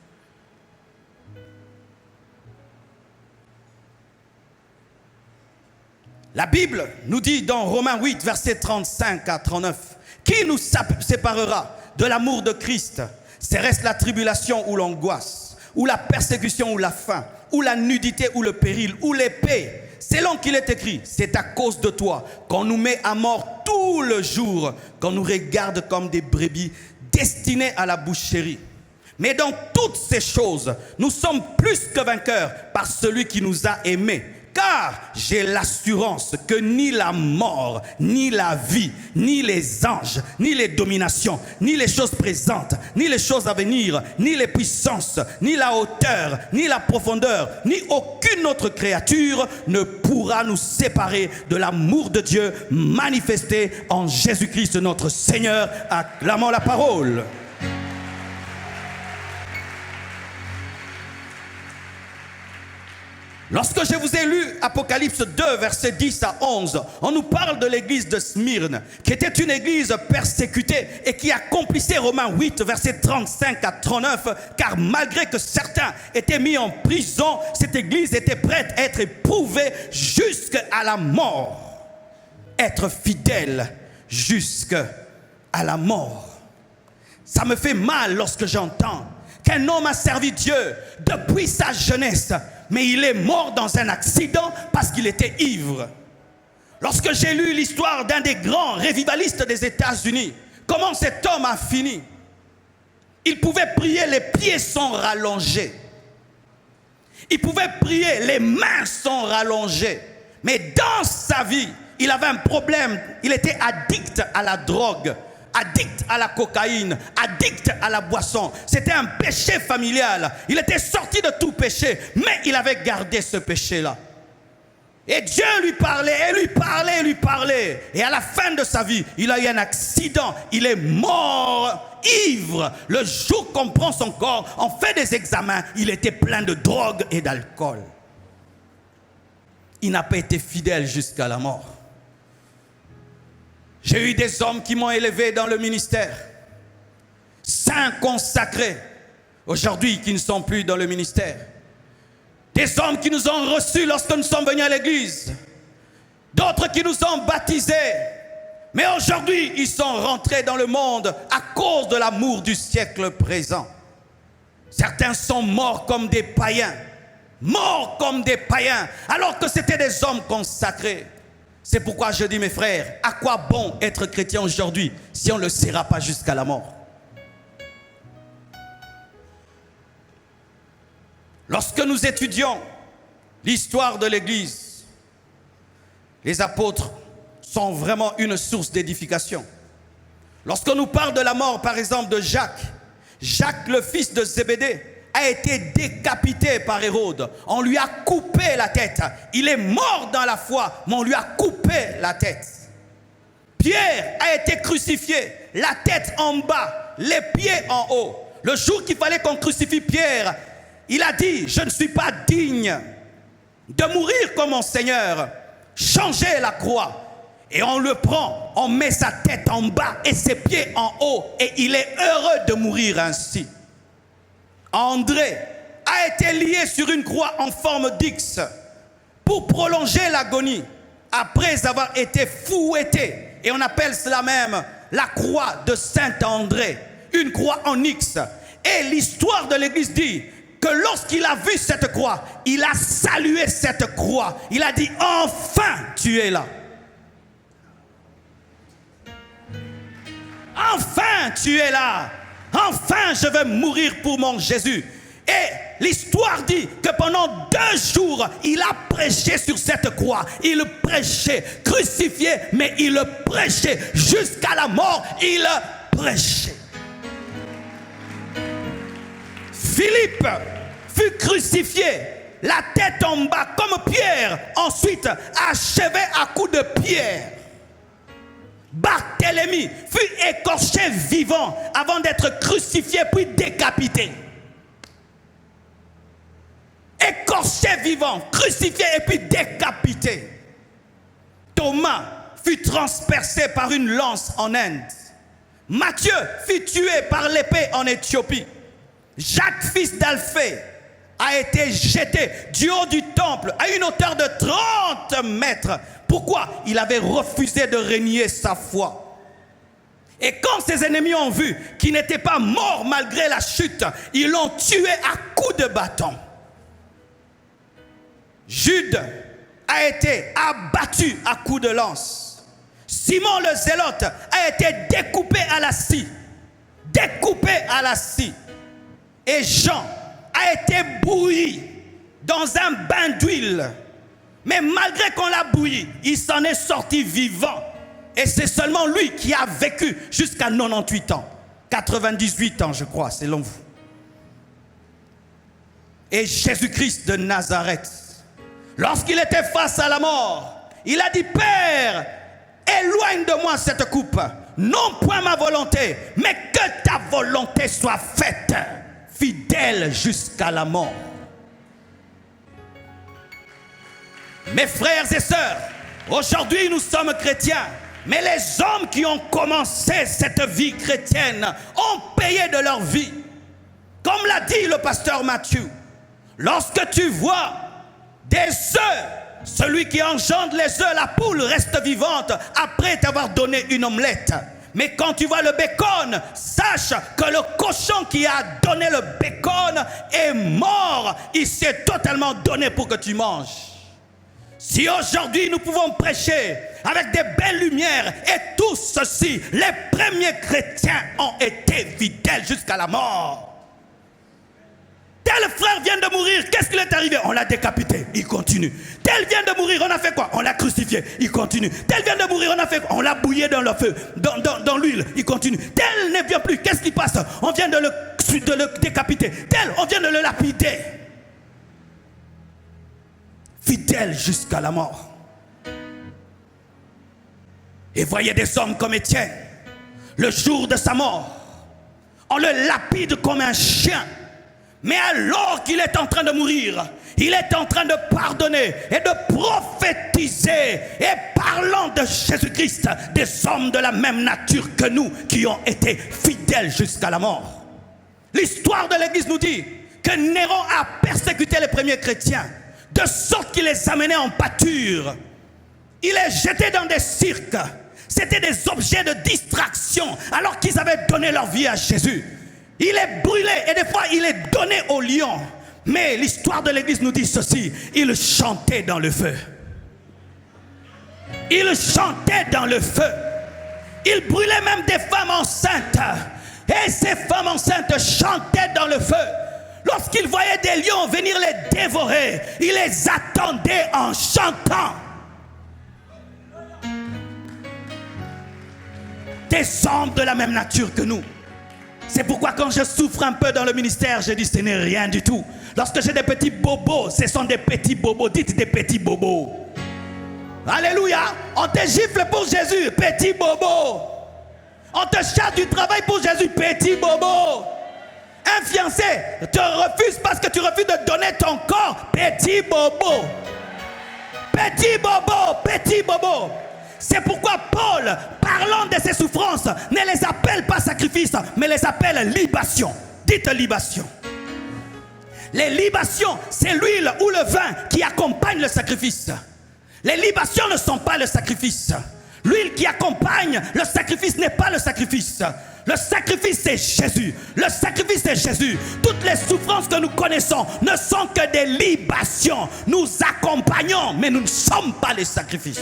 La Bible nous dit dans Romains 8, versets 35 à 39, « Qui nous séparera de l'amour de Christ? C'est reste la tribulation ou l'angoisse, ou la persécution ou la faim, ou la nudité ou le péril, ou l'épée. Selon qu'il est écrit, c'est à cause de toi qu'on nous met à mort tout le jour, qu'on nous regarde comme des brebis destinées à la boucherie. Mais dans toutes ces choses, nous sommes plus que vainqueurs par celui qui nous a aimés. Car j'ai l'assurance que ni la mort, ni la vie, ni les anges, ni les dominations, ni les choses présentes, ni les choses à venir, ni les puissances, ni la hauteur, ni la profondeur, ni aucune autre créature ne pourra nous séparer de l'amour de Dieu manifesté en Jésus-Christ notre Seigneur. Acclamons la parole. Lorsque je vous ai lu Apocalypse 2, versets 10 à 11, on nous parle de l'église de Smyrne, qui était une église persécutée et qui accomplissait Romains 8, versets 35 à 39, car malgré que certains étaient mis en prison, cette église était prête à être éprouvée jusqu'à la mort. Être fidèle jusqu'à la mort. Ça me fait mal lorsque j'entends qu'un homme a servi Dieu depuis sa jeunesse, mais il est mort dans un accident parce qu'il était ivre. Lorsque j'ai lu l'histoire d'un des grands revivalistes des États-Unis, comment cet homme a fini? Il pouvait prier, les pieds sont rallongés. Il pouvait prier, les mains sont rallongées. Mais dans sa vie, il avait un problème. Il était addict à la drogue, addict à la cocaïne, addict à la boisson. C'était un péché familial. Il était sorti de tout péché, mais il avait gardé ce péché-là. Et Dieu lui parlait, et lui parlait, et lui parlait. Et à la fin de sa vie, il a eu un accident. Il est mort ivre. Le jour qu'on prend son corps, on fait des examens. Il était plein de drogue et d'alcool. Il n'a pas été fidèle jusqu'à la mort. J'ai eu des hommes qui m'ont élevé dans le ministère, saints consacrés, aujourd'hui qui ne sont plus dans le ministère. Des hommes qui nous ont reçus lorsque nous sommes venus à l'église, d'autres qui nous ont baptisés, mais aujourd'hui ils sont rentrés dans le monde à cause de l'amour du siècle présent. Certains sont morts comme des païens, alors que c'était des hommes consacrés. C'est pourquoi je dis, mes frères, à quoi bon être chrétien aujourd'hui si on ne le sera pas jusqu'à la mort? Lorsque nous étudions l'histoire de l'Église, les apôtres sont vraiment une source d'édification. Lorsque nous parle de la mort, par exemple, de Jacques, Jacques, le fils de Zébédée, a été décapité par Hérode. On lui a coupé la tête. Il est mort dans la foi, mais on lui a coupé la tête. Pierre a été crucifié, la tête en bas, les pieds en haut. Le jour qu'il fallait qu'on crucifie Pierre, il a dit, je ne suis pas digne de mourir comme mon Seigneur. Changez la croix. Et on le prend, on met sa tête en bas et ses pieds en haut. Et il est heureux de mourir ainsi. André a été lié sur une croix en forme d'X pour prolonger l'agonie après avoir été fouetté. Et on appelle cela même la croix de Saint-André, une croix en X. Et l'histoire de l'Église dit que lorsqu'il a vu cette croix, il a salué cette croix. Il a dit, enfin tu es là. Enfin tu es là. Enfin, je vais mourir pour mon Jésus. Et l'histoire dit que pendant 2 jours, il a prêché sur cette croix. Il prêchait, crucifié, mais il prêchait. Jusqu'à la mort, il prêchait. Philippe fut crucifié, la tête en bas comme Pierre. Ensuite, achevé à coups de pierre. Barthélemy fut écorché vivant avant d'être crucifié puis décapité. Écorché vivant, crucifié et puis décapité. Thomas fut transpercé par une lance en Inde. Matthieu fut tué par l'épée en Éthiopie. Jacques, fils d'Alphée, a été jeté du haut du temple à une hauteur de 30 mètres Pourquoi? Il avait refusé de renier sa foi. Et quand ses ennemis ont vu qu'il n'était pas mort malgré la chute, ils l'ont tué à coups de bâton. Jude a été abattu à coups de lance. Simon le Zélote a été découpé à la scie. Découpé à la scie. Et Jean a été bouilli dans un bain d'huile. Mais malgré qu'on l'a bouilli, il s'en est sorti vivant. Et c'est seulement lui qui a vécu jusqu'à 98 ans. 98 ans, je crois, selon vous. Et Jésus-Christ de Nazareth, lorsqu'il était face à la mort, il a dit, Père, éloigne de moi cette coupe. Non point ma volonté, mais que ta volonté soit faite. Fidèle jusqu'à la mort. Mes frères et sœurs, aujourd'hui nous sommes chrétiens, mais les hommes qui ont commencé cette vie chrétienne ont payé de leur vie. Comme l'a dit le pasteur Matthieu, lorsque tu vois des œufs, celui qui engendre les œufs, la poule reste vivante après t'avoir donné une omelette. Mais quand tu vois le bacon, sache que le cochon qui a donné le bacon est mort. Il s'est totalement donné pour que tu manges. Si aujourd'hui nous pouvons prêcher avec des belles lumières et tout ceci, les premiers chrétiens ont été fidèles jusqu'à la mort. Tel frère vient de mourir, qu'est-ce qui est arrivé? On l'a décapité, il continue. Tel vient de mourir, on a fait quoi? On l'a crucifié, il continue. Tel vient de mourir, on a fait quoi? On l'a bouillé dans le feu, dans l'huile, il continue. Tel ne vient plus, qu'est-ce qui passe? On vient de le décapiter. Tel, on vient de le lapider. Fidèle jusqu'à la mort. Et voyez des hommes comme Étienne, le jour de sa mort, on le lapide comme un chien. Mais alors qu'il est en train de mourir, il est en train de pardonner et de prophétiser. Et parlant de Jésus-Christ, des hommes de la même nature que nous, qui ont été fidèles jusqu'à la mort. L'histoire de l'Église nous dit que Néron a persécuté les premiers chrétiens, de sorte qu'il les amenait en pâture. Il les jetait dans des cirques. C'était des objets de distraction, alors qu'ils avaient donné leur vie à Jésus. Il est brûlé et des fois il est donné aux lions. Mais l'histoire de l'Église nous dit ceci: il chantait dans le feu. Il chantait dans le feu. Il brûlait même des femmes enceintes. Et ces femmes enceintes chantaient dans le feu. Lorsqu'il voyait des lions venir les dévorer, il les attendait en chantant. Des hommes de la même nature que nous. C'est pourquoi quand je souffre un peu dans le ministère, je dis ce n'est rien du tout. Lorsque j'ai des petits bobos, ce sont des petits bobos. Dites des petits bobos. Alléluia. On te gifle pour Jésus, petit bobo. On te chasse du travail pour Jésus, petit bobo. Un fiancé te refuse parce que tu refuses de donner ton corps, petit bobo. Petit bobo, petit bobo. C'est pourquoi Paul, parlant de ses souffrances, ne les appelle pas sacrifices, mais les appelle libations. Dites libation. Les libations, c'est l'huile ou le vin qui accompagne le sacrifice. Les libations ne sont pas le sacrifice. L'huile qui accompagne le sacrifice n'est pas le sacrifice. Le sacrifice, c'est Jésus. Le sacrifice, c'est Jésus. Toutes les souffrances que nous connaissons ne sont que des libations. Nous accompagnons, mais nous ne sommes pas les sacrifices.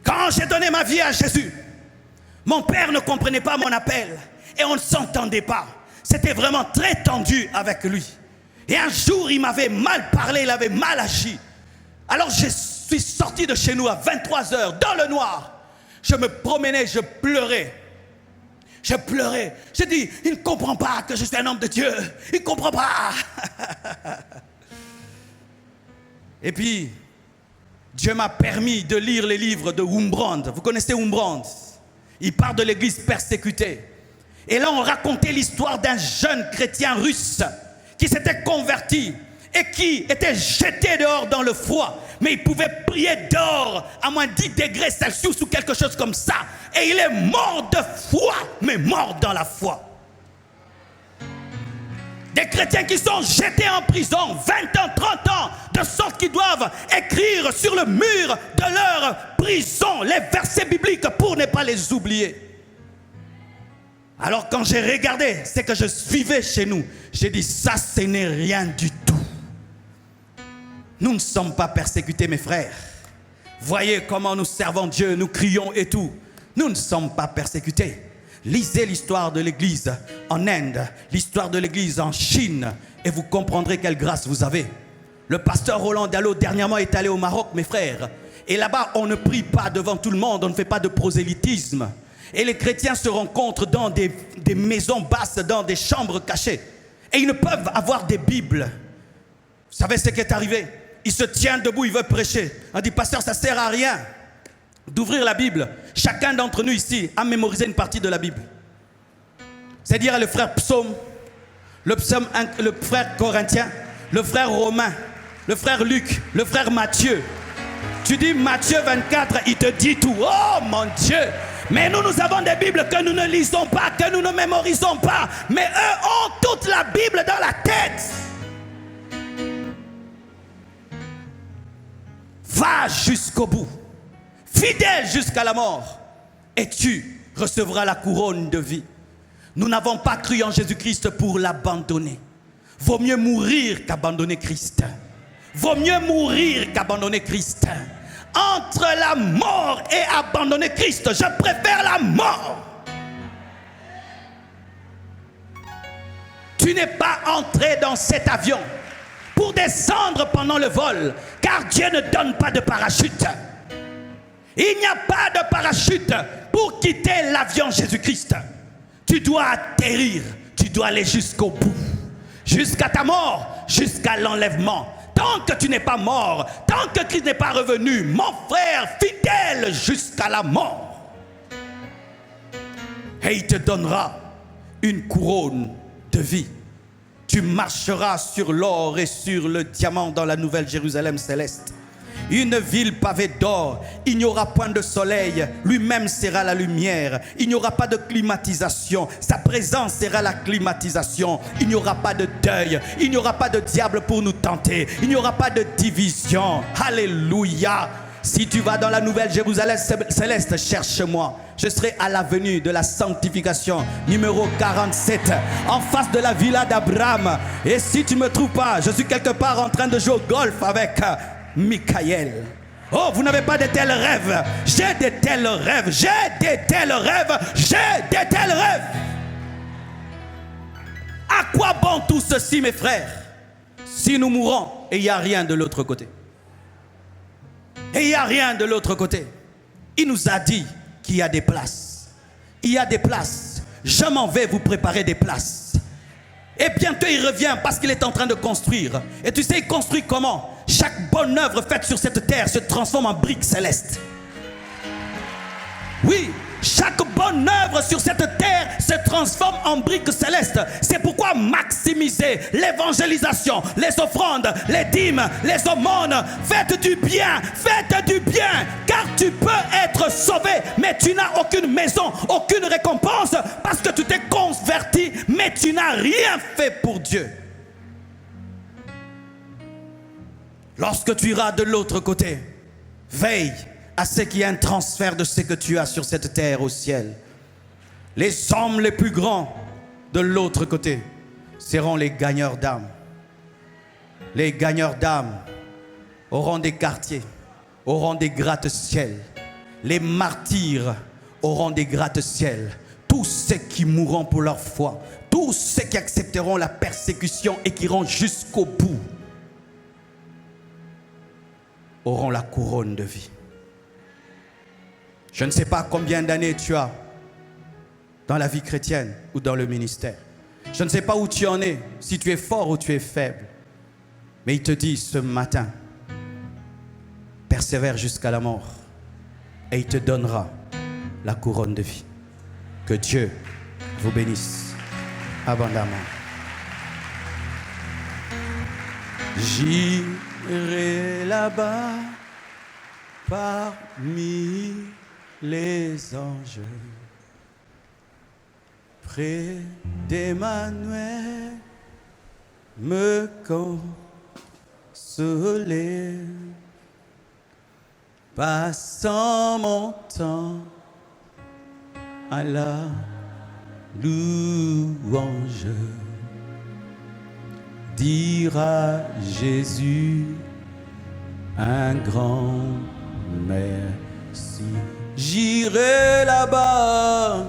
Quand j'ai donné ma vie à Jésus, mon père ne comprenait pas mon appel et on ne s'entendait pas. C'était vraiment très tendu avec lui. Et un jour, il m'avait mal parlé, il avait mal agi. Alors je suis sorti de chez nous à 23h dans le noir. Je me promenais, je pleurais. Je pleurais. Je dis, il ne comprend pas que je suis un homme de Dieu. Il ne comprend pas. Et puis, Dieu m'a permis de lire les livres de Wurmbrand. Vous connaissez Wurmbrand? Il parle de l'église persécutée. Et là, on racontait l'histoire d'un jeune chrétien russe qui s'était converti et qui était jeté dehors dans le froid. Mais il pouvait prier dehors à moins 10 degrés Celsius ou quelque chose comme ça. Et il est mort de foi, mais mort dans la foi. Des chrétiens qui sont jetés en prison 20 ans, 30 ans, de sorte qu'ils doivent écrire sur le mur de leur prison les versets bibliques pour ne pas les oublier. Alors quand j'ai regardé ce que je suivais chez nous, j'ai dit ça, ce n'est rien du tout. Nous ne sommes pas persécutés, mes frères. Voyez comment nous servons Dieu, nous crions et tout. Nous ne sommes pas persécutés. Lisez l'histoire de l'Église en Inde, l'histoire de l'Église en Chine, et vous comprendrez quelle grâce vous avez. Le pasteur Roland Dallot dernièrement est allé au Maroc, mes frères. Et là-bas, on ne prie pas devant tout le monde, on ne fait pas de prosélytisme. Et les chrétiens se rencontrent dans des maisons basses, dans des chambres cachées. Et ils ne peuvent avoir des Bibles. Vous savez ce qui est arrivé? Il se tient debout, il veut prêcher. On dit, pasteur, ça ne sert à rien d'ouvrir la Bible. Chacun d'entre nous ici a mémorisé une partie de la Bible. C'est-à-dire le frère Psaume, le frère Corinthien, le frère Romain, le frère Luc, le frère Matthieu. Tu dis Matthieu 24, il te dit tout. Oh mon Dieu! Mais nous avons des Bibles que nous ne lisons pas, que nous ne mémorisons pas. Mais eux ont toute la Bible dans la tête. Va jusqu'au bout. Fidèle jusqu'à la mort, et tu recevras la couronne de vie. Nous n'avons pas cru en Jésus-Christ pour l'abandonner. Vaut mieux mourir qu'abandonner Christ. Vaut mieux mourir qu'abandonner Christ. Entre la mort et abandonner Christ, je préfère la mort. Tu n'es pas entré dans cet avion pour descendre pendant le vol, car Dieu ne donne pas de parachute. Il n'y a pas de parachute pour quitter l'avion Jésus-Christ. Tu dois atterrir, tu dois aller jusqu'au bout, jusqu'à ta mort, jusqu'à l'enlèvement. Tant que tu n'es pas mort, tant que Christ n'est pas revenu, mon frère, fidèle jusqu'à la mort. Et il te donnera une couronne de vie. Tu marcheras sur l'or et sur le diamant dans la nouvelle Jérusalem céleste. Une ville pavée d'or, il n'y aura point de soleil, lui-même sera la lumière, il n'y aura pas de climatisation, sa présence sera la climatisation, il n'y aura pas de deuil, il n'y aura pas de diable pour nous tenter, il n'y aura pas de division. Alléluia. Si tu vas dans la nouvelle Jérusalem céleste, cherche-moi. Je serai à l'avenue de la sanctification, numéro 47, en face de la villa d'Abraham. Et si tu ne me trouves pas, je suis quelque part en train de jouer au golf avec Michael. Oh, vous n'avez pas de tels rêves. J'ai de tels rêves. J'ai de tels rêves. J'ai de tels rêves. À quoi bon tout ceci, mes frères, si nous mourons et il n'y a rien de l'autre côté? Et il n'y a rien de l'autre côté. Il nous a dit qu'il y a des places. Il y a des places. Je m'en vais vous préparer des places. Et bientôt il revient parce qu'il est en train de construire. Et tu sais, il construit comment? Chaque bonne œuvre faite sur cette terre se transforme en brique céleste. Oui, chaque bonne œuvre sur cette terre se transforme en brique céleste. C'est pourquoi maximiser l'évangélisation, les offrandes, les dîmes, les aumônes. Faites du bien, car tu peux être sauvé, mais tu n'as aucune maison, aucune récompense, parce que tu t'es converti, mais tu n'as rien fait pour Dieu. Lorsque tu iras de l'autre côté, veille à ce qu'il y ait un transfert de ce que tu as sur cette terre au ciel. Les hommes les plus grands de l'autre côté seront les gagneurs d'âmes. Les gagneurs d'âmes auront des quartiers, auront des gratte-ciel. Les martyrs auront des gratte-ciel. Tous ceux qui mourront pour leur foi, tous ceux qui accepteront la persécution et qui iront jusqu'au bout, auront la couronne de vie. Je ne sais pas combien d'années tu as dans la vie chrétienne ou dans le ministère. Je ne sais pas où tu en es, si tu es fort ou tu es faible. Mais il te dit ce matin, persévère jusqu'à la mort et il te donnera la couronne de vie. Que Dieu vous bénisse abondamment. J'irai là-bas parmi les anges, près d'Emmanuel, me consoler, passant mon temps à la louange, dire à Jésus un grand merci. J'irai là-bas,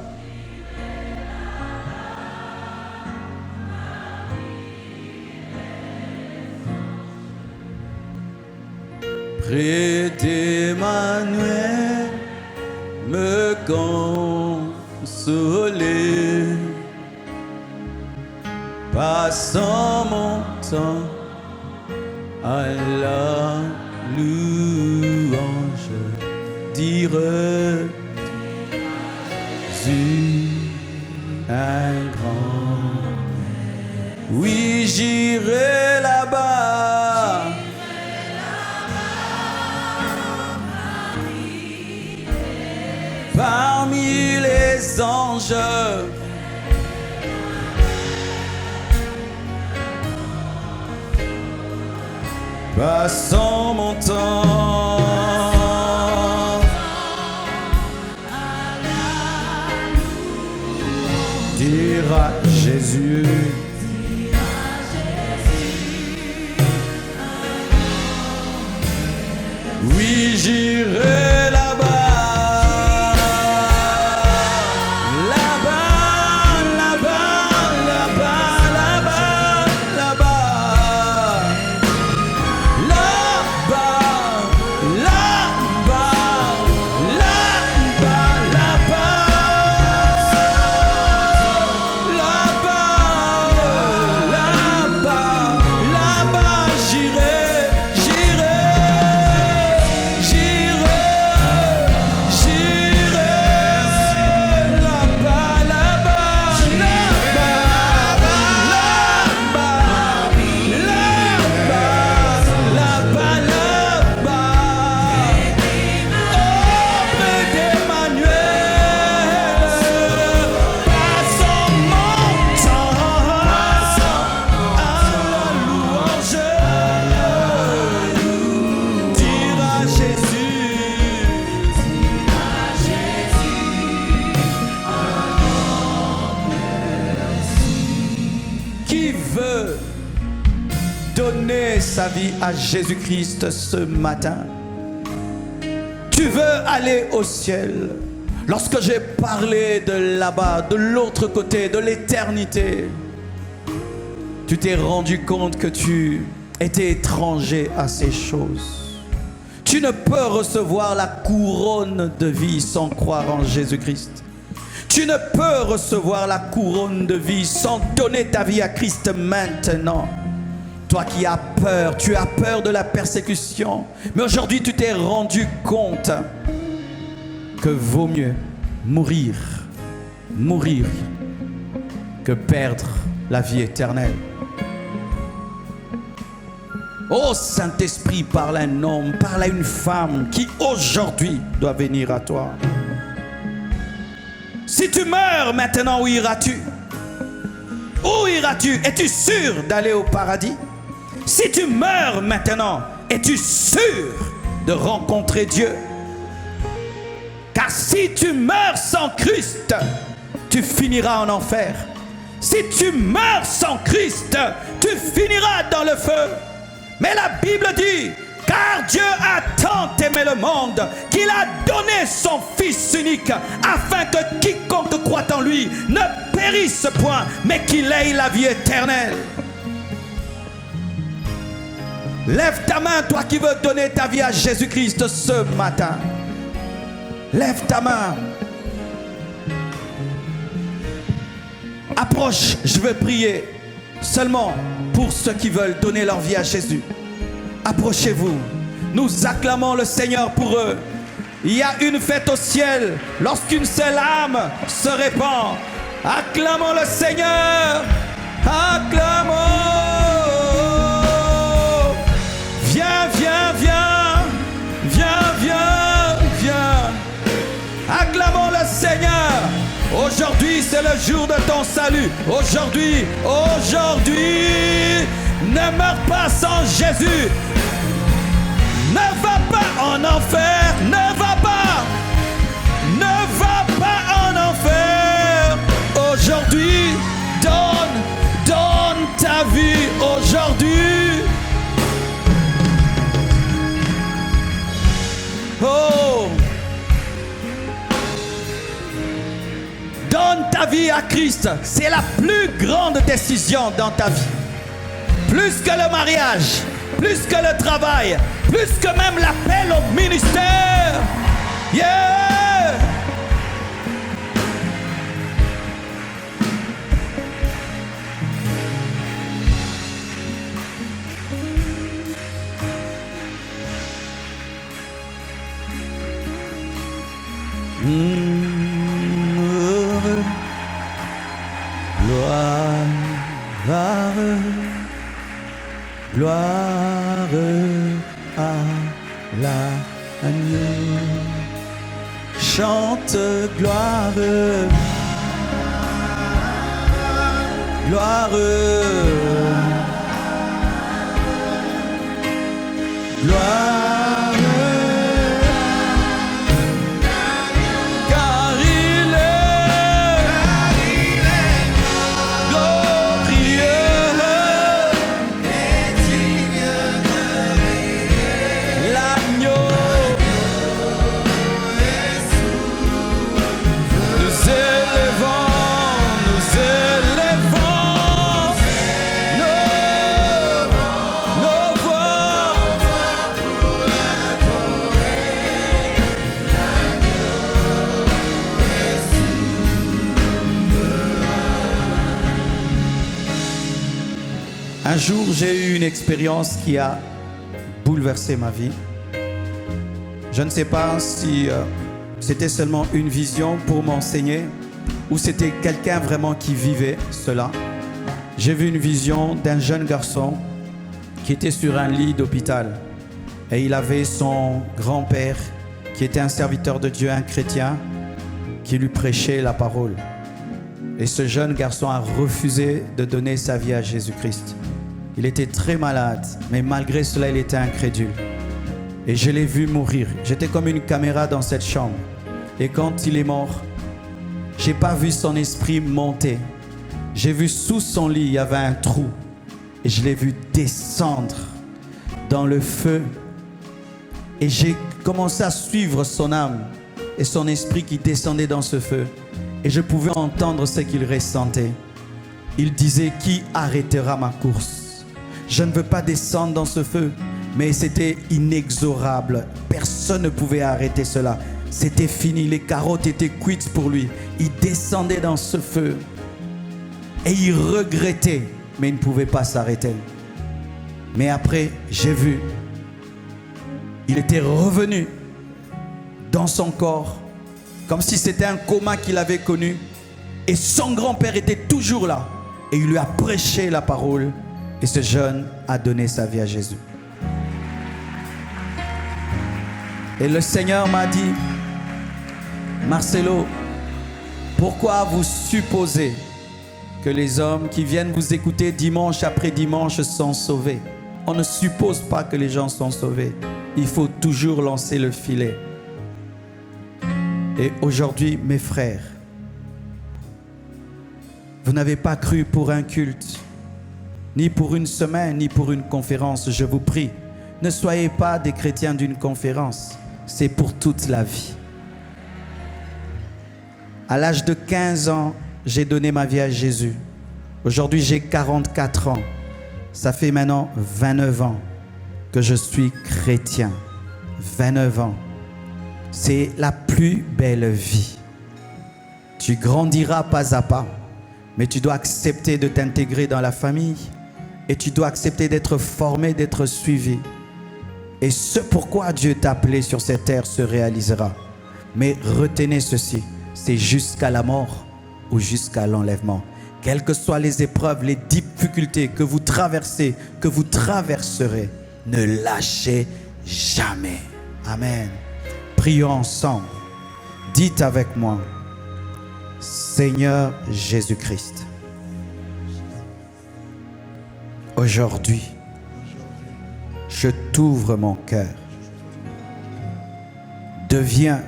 près d'Emmanuel, me consoler, passant mon temps à la louange, dire Jésus un grand. Oui, j'irai là-bas, parmi les anges, passant mon temps dire à Jésus, oui, j'irai là-bas. Donner sa vie à Jésus-Christ ce matin. Tu veux aller au ciel. Lorsque j'ai parlé de là-bas, de l'autre côté, de l'éternité, tu t'es rendu compte que tu étais étranger à ces choses. Tu ne peux recevoir la couronne de vie sans croire en Jésus-Christ. Tu ne peux recevoir la couronne de vie sans donner ta vie à Christ maintenant. Toi qui as peur, tu as peur de la persécution. Mais aujourd'hui, tu t'es rendu compte que vaut mieux mourir que perdre la vie éternelle. Oh Saint-Esprit, parle à un homme, parle à une femme qui aujourd'hui doit venir à toi. Si tu meurs maintenant, où iras-tu? Où iras-tu? Es-tu sûr d'aller au paradis? Si tu meurs maintenant, es-tu sûr de rencontrer Dieu? Car si tu meurs sans Christ, tu finiras en enfer. Si tu meurs sans Christ, tu finiras dans le feu. Mais la Bible dit, car Dieu a tant aimé le monde qu'il a donné son Fils unique afin que quiconque croit en lui ne périsse point, mais qu'il ait la vie éternelle. Lève ta main, toi qui veux donner ta vie à Jésus-Christ ce matin. Lève ta main. Approche, je veux prier seulement pour ceux qui veulent donner leur vie à Jésus. Approchez-vous. Nous acclamons le Seigneur pour eux. Il y a une fête au ciel lorsqu'une seule âme se répand. Acclamons le Seigneur. Acclamons. Viens, viens, viens. Viens, viens, viens. Acclamons le Seigneur. Aujourd'hui, c'est le jour de ton salut. Aujourd'hui, ne meurs pas sans Jésus. Ne va pas en enfer, ne va pas en enfer. Aujourd'hui, donne ta vie aujourd'hui. Oh, donne ta vie à Christ. C'est la plus grande décision dans ta vie. Plus que le mariage, plus que le travail, plus que même l'appel au ministère. Yeah! Gloire à l'agneau. Chante gloire, gloire, gloire. Un jour, j'ai eu une expérience qui a bouleversé ma vie. Je ne sais pas si c'était seulement une vision pour m'enseigner ou c'était quelqu'un vraiment qui vivait cela. J'ai vu une vision d'un jeune garçon qui était sur un lit d'hôpital et il avait son grand-père qui était un serviteur de Dieu, un chrétien, qui lui prêchait la parole. Et ce jeune garçon a refusé de donner sa vie à Jésus-Christ. Il était très malade, mais malgré cela, il était incrédule. Et je l'ai vu mourir. J'étais comme une caméra dans cette chambre. Et quand il est mort, je n'ai pas vu son esprit monter. J'ai vu sous son lit, il y avait un trou. Et je l'ai vu descendre dans le feu. Et j'ai commencé à suivre son âme et son esprit qui descendait dans ce feu. Et je pouvais entendre ce qu'il ressentait. Il disait, qui arrêtera ma course? Je ne veux pas descendre dans ce feu. Mais c'était inexorable. Personne ne pouvait arrêter cela. C'était fini. Les carottes étaient cuites pour lui. Il descendait dans ce feu. Et il regrettait. Mais il ne pouvait pas s'arrêter. Mais après, j'ai vu. Il était revenu dans son corps. Comme si c'était un coma qu'il avait connu. Et son grand-père était toujours là. Et il lui a prêché la parole. Et ce jeune a donné sa vie à Jésus. Et le Seigneur m'a dit, Marcelo, pourquoi vous supposez que les hommes qui viennent vous écouter dimanche après dimanche sont sauvés? On ne suppose pas que les gens sont sauvés. Il faut toujours lancer le filet. Et aujourd'hui, mes frères, vous n'avez pas cru pour un culte, ni pour une semaine, ni pour une conférence. Je vous prie, ne soyez pas des chrétiens d'une conférence. C'est pour toute la vie. À l'âge de 15 ans, j'ai donné ma vie à Jésus. Aujourd'hui, j'ai 44 ans. Ça fait maintenant 29 ans que je suis chrétien. 29 ans. C'est la plus belle vie. Tu grandiras pas à pas, mais tu dois accepter de t'intégrer dans la famille et tu dois accepter d'être formé, d'être suivi. Et ce pourquoi Dieu t'a appelé sur cette terre se réalisera. Mais retenez ceci, c'est jusqu'à la mort ou jusqu'à l'enlèvement. Quelles que soient les épreuves, les difficultés que vous traversez, que vous traverserez, ne lâchez jamais. Amen. Prions ensemble. Dites avec moi, Seigneur Jésus-Christ, aujourd'hui, je t'ouvre mon cœur. Deviens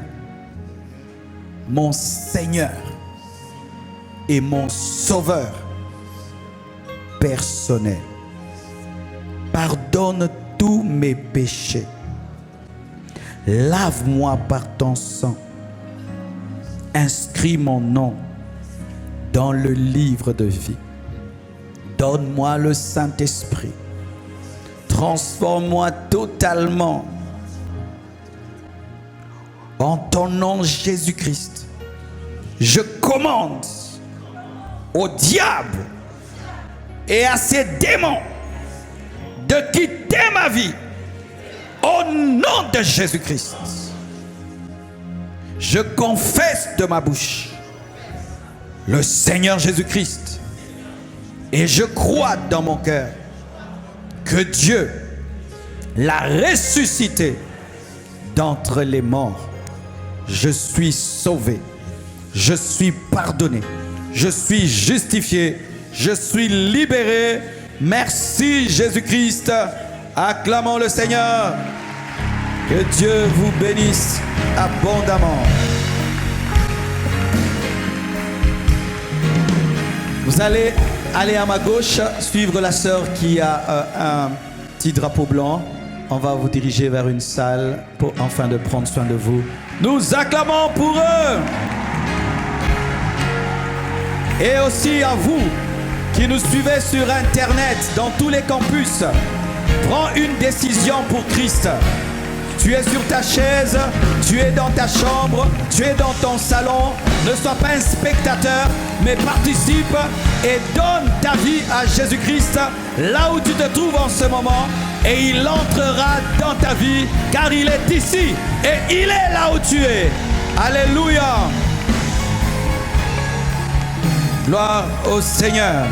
mon Seigneur et mon Sauveur personnel. Pardonne tous mes péchés. Lave-moi par ton sang. Inscris mon nom dans le livre de vie. Donne-moi le Saint-Esprit. Transforme-moi totalement. En ton nom Jésus-Christ, je commande au diable et à ses démons de quitter ma vie au nom de Jésus-Christ. Je confesse de ma bouche le Seigneur Jésus-Christ et je crois dans mon cœur que Dieu l'a ressuscité d'entre les morts. Je suis sauvé, je suis pardonné, je suis justifié, je suis libéré. Merci Jésus-Christ. Acclamons le Seigneur. Que Dieu vous bénisse abondamment. Vous allez aller à ma gauche, suivre la sœur qui a un petit drapeau blanc. On va vous diriger vers une salle afin de prendre soin de vous. Nous acclamons pour eux. Et aussi à vous qui nous suivez sur Internet, dans tous les campus. Prends une décision pour Christ. Tu es sur ta chaise, tu es dans ta chambre, tu es dans ton salon. Ne sois pas un spectateur, mais participe et donne ta vie à Jésus-Christ là où tu te trouves en ce moment. Et il entrera dans ta vie, car il est ici et il est là où tu es. Alléluia. Gloire au Seigneur.